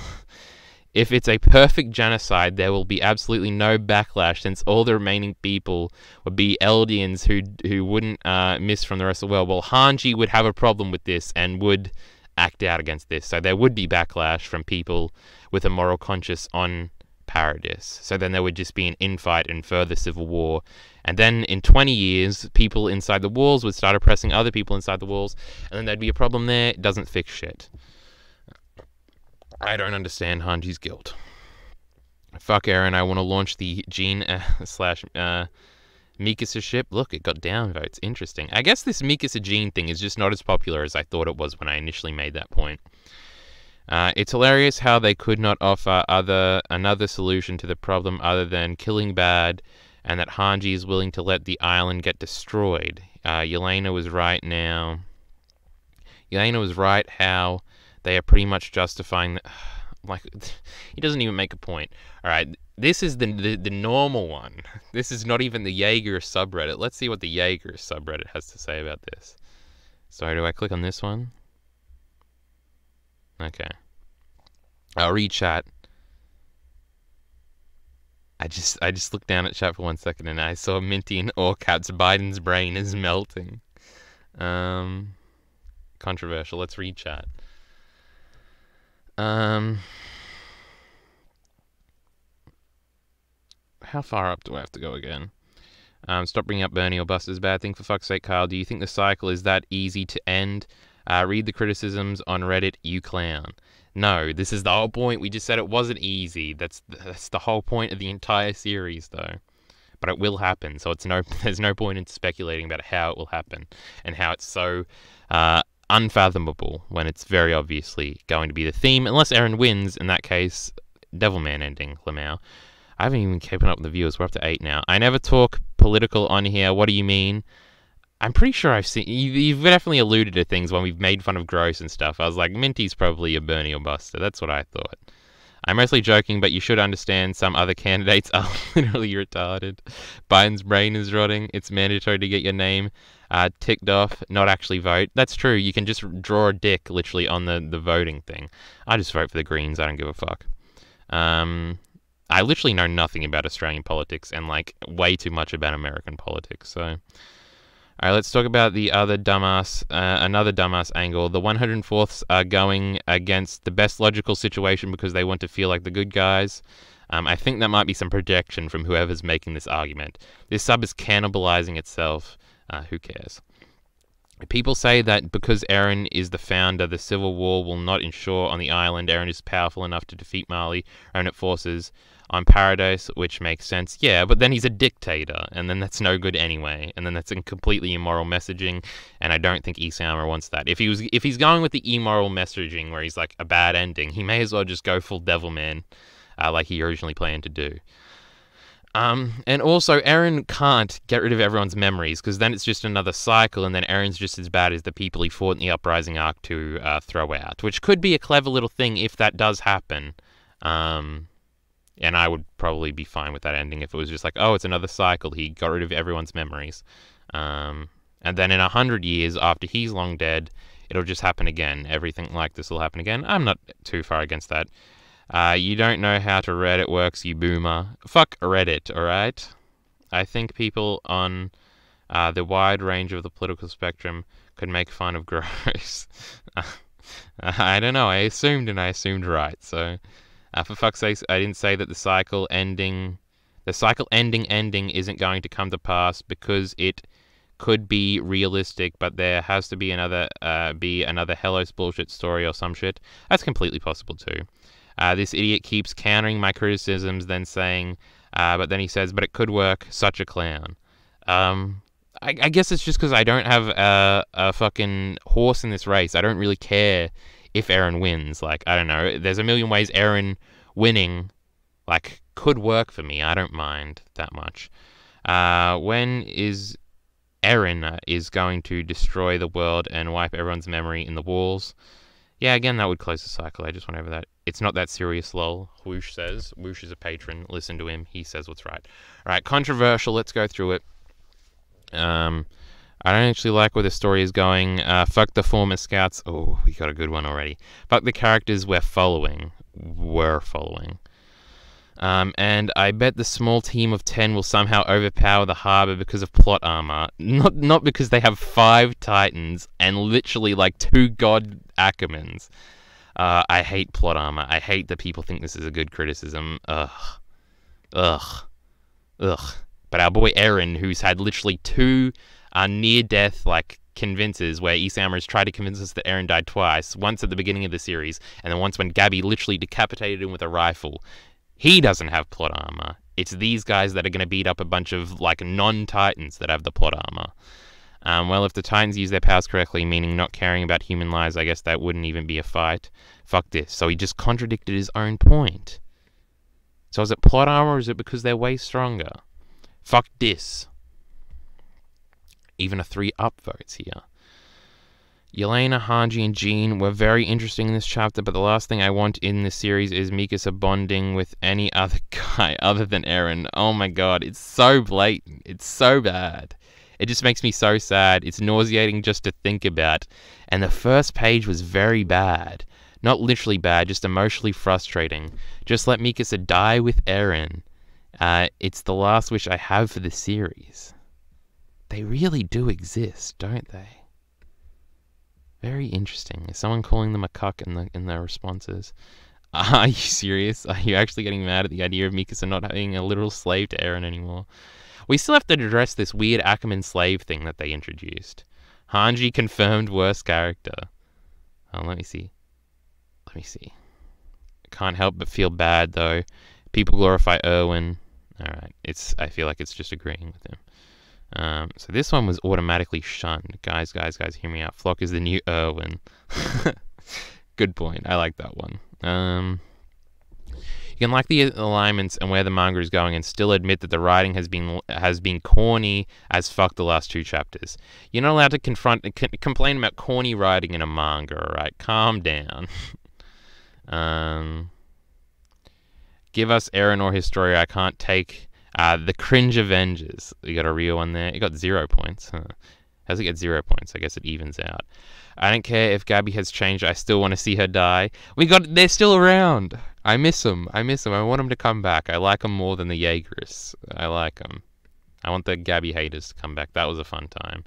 If it's a perfect genocide, there will be absolutely no backlash, since all the remaining people would be Eldians who wouldn't miss from the rest of the world. Well, Hanji would have a problem with this and would act out against this. So there would be backlash from people with a moral conscience on Paradis. So then there would just be an infight and further civil war. And then in 20 years, people inside the walls would start oppressing other people inside the walls. And then there'd be a problem there. It doesn't fix shit. I don't understand Hanji's guilt. Fuck Eren, I want to launch the Gene / Mikasa ship, look, it got downvotes. Interesting. I guess this Mikasa Jean thing is just not as popular as I thought it was when I initially made that point. It's hilarious how they could not offer another solution to the problem other than killing bad, and that Hange is willing to let the island get destroyed. Yelena was right now. Yelena was right how they are pretty much justifying the, like, he doesn't even make a point. All right, this is the normal one. This is not even the Jaeger subreddit. Let's see what the Jaeger subreddit has to say about this. Sorry, do I click on this one? Okay. I'll read chat. I just looked down at chat for 1 second and I saw Minty in all caps, Biden's brain is melting. Controversial. Let's read chat. How far up do I have to go again? Stop bringing up Bernie or Buster's bad thing, for fuck's sake, Kyle. Do you think the cycle is that easy to end? Read the criticisms on Reddit, you clown. No, this is the whole point. We just said it wasn't easy. That's the whole point of the entire series, though. But it will happen, so there's no point in speculating about how it will happen and how it's so unfathomable when it's very obviously going to be the theme, unless Eren wins. In that case, Devilman ending, Lamau. I haven't even kept up with the viewers. We're up to 8 now. I never talk political on here. What do you mean? I'm pretty sure I've seen... You've definitely alluded to things when we've made fun of Gross and stuff. I was like, Minty's probably a Bernie or Buster. That's what I thought. I'm mostly joking, but you should understand some other candidates are literally retarded. Biden's brain is rotting. It's mandatory to get your name ticked off, not actually vote. That's true. You can just draw a dick literally on the voting thing. I just vote for the Greens. I don't give a fuck. I literally know nothing about Australian politics and, like, way too much about American politics, so... Alright, let's talk about the other dumbass, another dumbass angle. The 104ths are going against the best logical situation because they want to feel like the good guys. I think that might be some projection from whoever's making this argument. This sub is cannibalizing itself. Who cares? People say that because Eren is the founder, the civil war will not ensure on the island Eren is powerful enough to defeat Marley or its forces on Paradise, which makes sense. Yeah, but then he's a dictator, and then that's no good anyway, and then that's a completely immoral messaging, and I don't think Isayama wants that. If he's going with the immoral messaging where he's like a bad ending, he may as well just go full Devilman, like he originally planned to do. And also, Eren can't get rid of everyone's memories, because then it's just another cycle, and then Eren's just as bad as the people he fought in the Uprising arc to throw out, which could be a clever little thing if that does happen. And I would probably be fine with that ending if it was just like, oh, it's another cycle, he got rid of everyone's memories. And then in 100 years, after he's long dead, it'll just happen again. Everything like this will happen again. I'm not too far against that. You don't know how to Reddit works, you boomer. Fuck Reddit, alright? I think people on the wide range of the political spectrum could make fun of Gross. I don't know, I assumed right, so... for fuck's sake, I didn't say that the cycle ending isn't going to come to pass because it could be realistic, but there has to be another Hellos bullshit story or some shit. That's completely possible too. This idiot keeps countering my criticisms, then saying, but then he says, but it could work, such a clown. I guess it's just because I don't have a fucking horse in this race. I don't really care if Eren wins. Like, I don't know, there's a million ways Eren winning, like, could work for me. I don't mind that much. When is Eren is going to destroy the world and wipe everyone's memory in the walls? Yeah, again, that would close the cycle. I just went over that. It's not that serious, lol. Whoosh says. Whoosh is a patron. Listen to him. He says what's right. Alright, controversial. Let's go through it. I don't actually like where the story is going. Fuck the former scouts. Oh, we got a good one already. Fuck the characters we're following. And I bet the small team of 10 will somehow overpower the harbor because of plot armor. Not because they have 5 titans and literally like 2 god Ackermans. I hate plot armor. I hate that people think this is a good criticism. Ugh. But our boy Eren, who's had literally 2 near-death, like, convinces where Isayama has tried to convince us that Eren died twice, once at the beginning of the series, and then once when Gabby literally decapitated him with a rifle. He doesn't have plot armor. It's these guys that are going to beat up a bunch of, like, non-Titans that have the plot armor. Well, if the Titans use their powers correctly, meaning not caring about human lives, I guess that wouldn't even be a fight. Fuck this. So he just contradicted his own point. So is it plot armor, or is it because they're way stronger? Fuck this. Even a 3 up votes here. Yelena, Hange, and Jean were very interesting in this chapter, but the last thing I want in this series is Mikasa bonding with any other guy other than Eren. Oh my god, it's so blatant. It's so bad. It just makes me so sad. It's nauseating just to think about. And the first page was very bad. Not literally bad, just emotionally frustrating. Just let Mikasa die with Eren. It's the last wish I have for the series. They really do exist, don't they? Very interesting. Is someone calling them a cuck in their responses? Are you serious? Are you actually getting mad at the idea of Mikasa not having a literal slave to Eren anymore? We still have to address this weird Ackerman slave thing that they introduced. Hange confirmed worst character. Oh, let me see. I can't help but feel bad, though. People glorify Erwin. Alright, I feel like it's just agreeing with him. So this one was automatically shunned. Guys, hear me out. Flock is the new Erwin. Good point. I like that one. You can like the alignments and where the manga is going and still admit that the writing has been corny as fuck the last 2 chapters. You're not allowed to complain about corny writing in a manga, alright? Calm down. Give us Eren or his story. I can't take the cringe Avengers. You got a real one there. You got 0 points. Huh. How's it get 0 points? I guess it evens out. I don't care if Gabby has changed. I still want to see her die. They're still around. I miss them. I want them to come back. I like them more than the Jaegerists. I like them. I want the Gabby haters to come back. That was a fun time.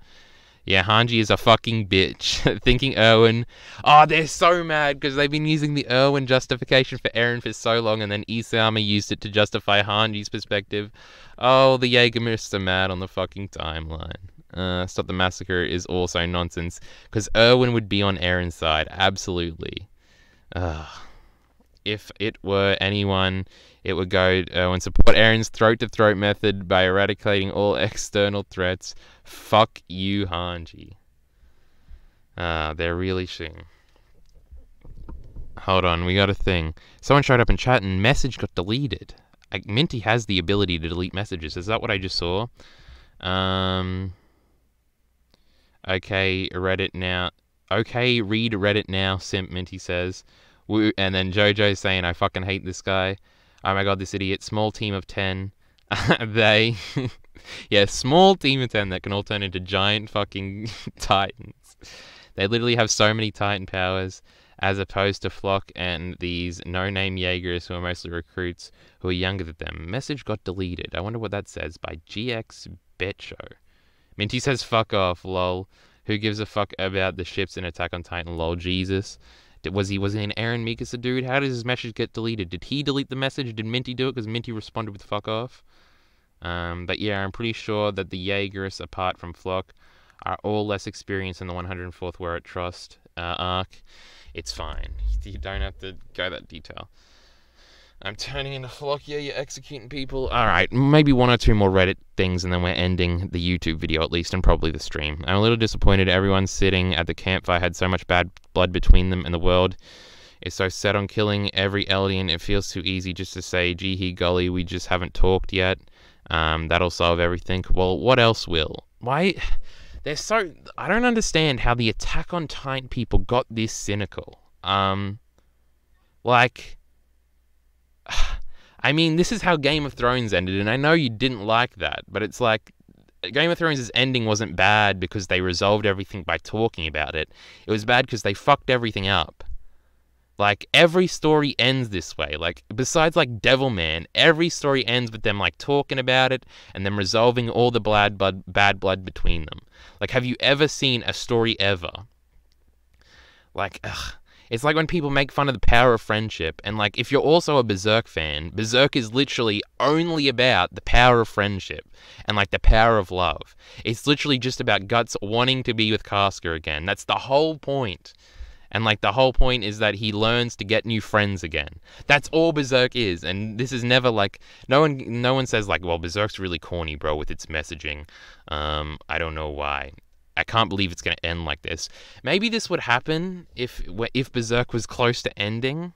Yeah, Hange is a fucking bitch. Thinking Erwin. Oh, they're so mad because they've been using the Erwin justification for Eren for so long, and then Isayama used it to justify Hange's perspective. Oh, the Jaegerists are mad on the fucking timeline. Stop the Massacre is also nonsense because Erwin would be on Eren's side. Absolutely. If it were anyone, it would go and support Eren's throat-to-throat method by eradicating all external threats. Fuck you, Hange. They're really shitting. Hold on, we got a thing. Someone showed up in chat and message got deleted. Minty has the ability to delete messages. Is that what I just saw? Okay, Reddit now. Okay, read Reddit now, simp, Minty says. And then Jojo's saying, I fucking hate this guy. Oh my god, this idiot. Small team of 10. Yeah, small team of 10 that can all turn into giant fucking titans. They literally have so many titan powers, as opposed to Flock and these no-name Jaegers who are mostly recruits who are younger than them. Message got deleted. I wonder what that says. By GX Betcho. Minty says, fuck off, lol. Who gives a fuck about the ships in Attack on Titan, lol, Jesus. Was he an Eren Mikasa dude? How does his message get deleted? Did he delete the message? Did Minty do it? Because Minty responded with fuck off. But yeah, I'm pretty sure that the Jaegerists, apart from Flock, are all less experienced in the 104th Where It Trust arc. It's fine. You don't have to go that detail. I'm turning into Flock. Yeah, you're executing people. Alright, maybe 1 or 2 more Reddit things and then we're ending the YouTube video at least, and probably the stream. I'm a little disappointed everyone sitting at the campfire had so much bad blood between them, and the world is so set on killing every alien. It feels too easy just to say, gee, he golly, we just haven't talked yet. That'll solve everything. Well, what else will? Why? They're so... I don't understand how the Attack on Titan people got this cynical. Like... I mean, this is how Game of Thrones ended, and I know you didn't like that, but it's like, Game of Thrones' ending wasn't bad because they resolved everything by talking about it. It was bad because they fucked everything up. Like, every story ends this way. Like, besides, like, Devilman, every story ends with them, like, talking about it and then resolving all the bad blood between them. Like, have you ever seen a story ever? Like, ugh. It's like when people make fun of the power of friendship, and like, if you're also a Berserk fan, Berserk is literally only about the power of friendship, and like the power of love. It's literally just about Guts wanting to be with Casca again. That's the whole point. And like the whole point is that he learns to get new friends again. That's all Berserk is. And this is never like no one says like, well, Berserk's really corny, bro, with its messaging. I don't know why. I can't believe it's going to end like this. Maybe this would happen if Berserk was close to ending.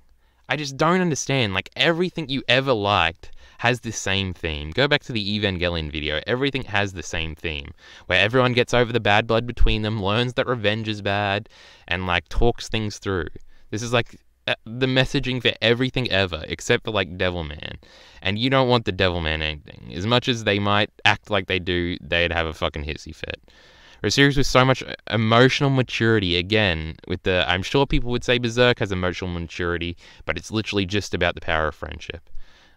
I just don't understand. Like, everything you ever liked has the same theme. Go back to the Evangelion video. Everything has the same theme, where everyone gets over the bad blood between them, learns that revenge is bad, and, like, talks things through. This is, like, the messaging for everything ever, except for, like, Devilman. And you don't want the Devilman ending. As much as they might act like they do, they'd have a fucking hissy fit. A series with so much emotional maturity, again, I'm sure people would say Berserk has emotional maturity, but it's literally just about the power of friendship.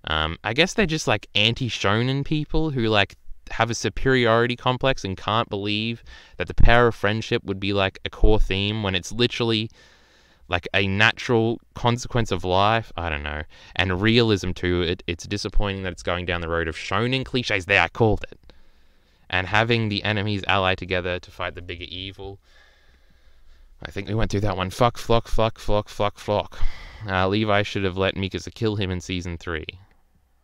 I guess they're just like anti-shonen people who like have a superiority complex and can't believe that the power of friendship would be like a core theme when it's literally like a natural consequence of life. I don't know. And realism to it. It's disappointing that it's going down the road of shonen cliches. There, I called it. And having the enemies ally together to fight the bigger evil. I think we went through that one. Fuck, flock, flock, flock, flock, flock. Levi should have let Mikasa kill him in Season 3.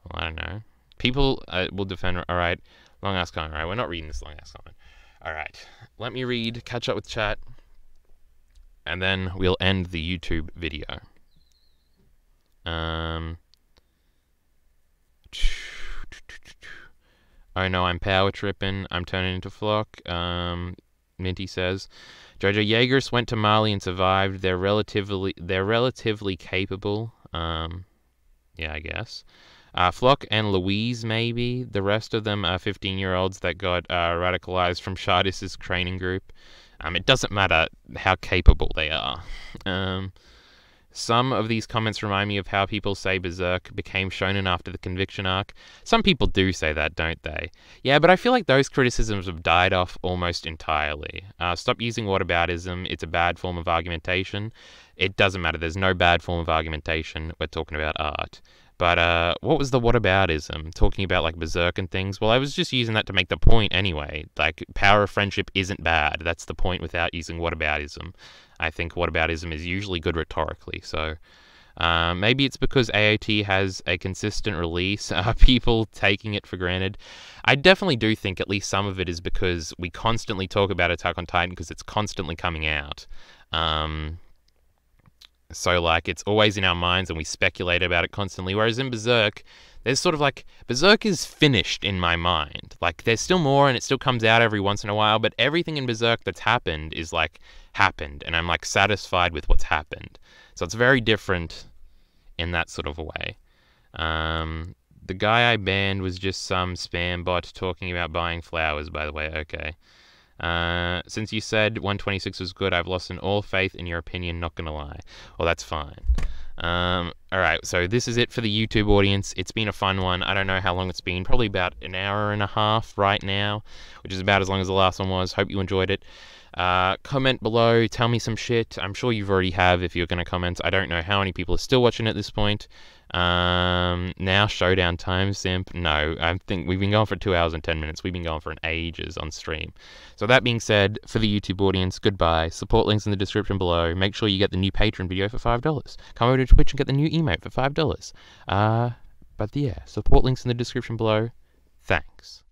Well, I don't know. People will defend... Alright, long-ass comment. Alright, we're not reading this long-ass comment. Alright, let me read, catch up with chat, and then we'll end the YouTube video. Oh no, I'm power tripping. I'm turning into flock. Minty says, Jojo Jaegers went to Mali and survived. They're relatively capable. Yeah, I guess. Flock and Louise, maybe. The rest of them are 15-year-olds that got radicalized from Shardis's training group. It doesn't matter how capable they are. Some of these comments remind me of how people say Berserk became shonen after the Conviction arc. Some people do say that, don't they? Yeah, but I feel like those criticisms have died off almost entirely. Stop using whataboutism. It's a bad form of argumentation. It doesn't matter. There's no bad form of argumentation. We're talking about art. But what was the whataboutism? Talking about like Berserk and things? Well, I was just using that to make the point anyway. Like, power of friendship isn't bad. That's the point without using whataboutism. I think whataboutism is usually good rhetorically. So maybe it's because AOT has a consistent release. People taking it for granted. I definitely do think at least some of it is because we constantly talk about Attack on Titan because it's constantly coming out. So, like, it's always in our minds and we speculate about it constantly. Whereas in Berserk, there's sort of like, Berserk is finished in my mind. Like, there's still more and it still comes out every once in a while, but everything in Berserk that's happened is, like, happened. And I'm, like, satisfied with what's happened. So it's very different in that sort of a way. The guy I banned was just some spam bot talking about buying flowers, by the way. Okay. Since you said 126 was good, I've lost all faith in your opinion, not gonna lie. Well, that's fine. Alright, so this is it for the YouTube audience. It's been a fun one. I don't know how long it's been. Probably about an hour and a half right now, which is about as long as the last one was. Hope you enjoyed it. Comment below, tell me some shit. I'm sure you've already have if you're gonna comment. I don't know how many people are still watching at this point. Now showdown time, simp. No, I think we've been going for 2 hours and 10 minutes. We've been going for an ages on stream. So that being said, for the YouTube audience, goodbye. Support links in the description below. Make sure you get the new Patreon video for $5. Come over to Twitch and get the new emote for $5. But yeah, support links in the description below. Thanks.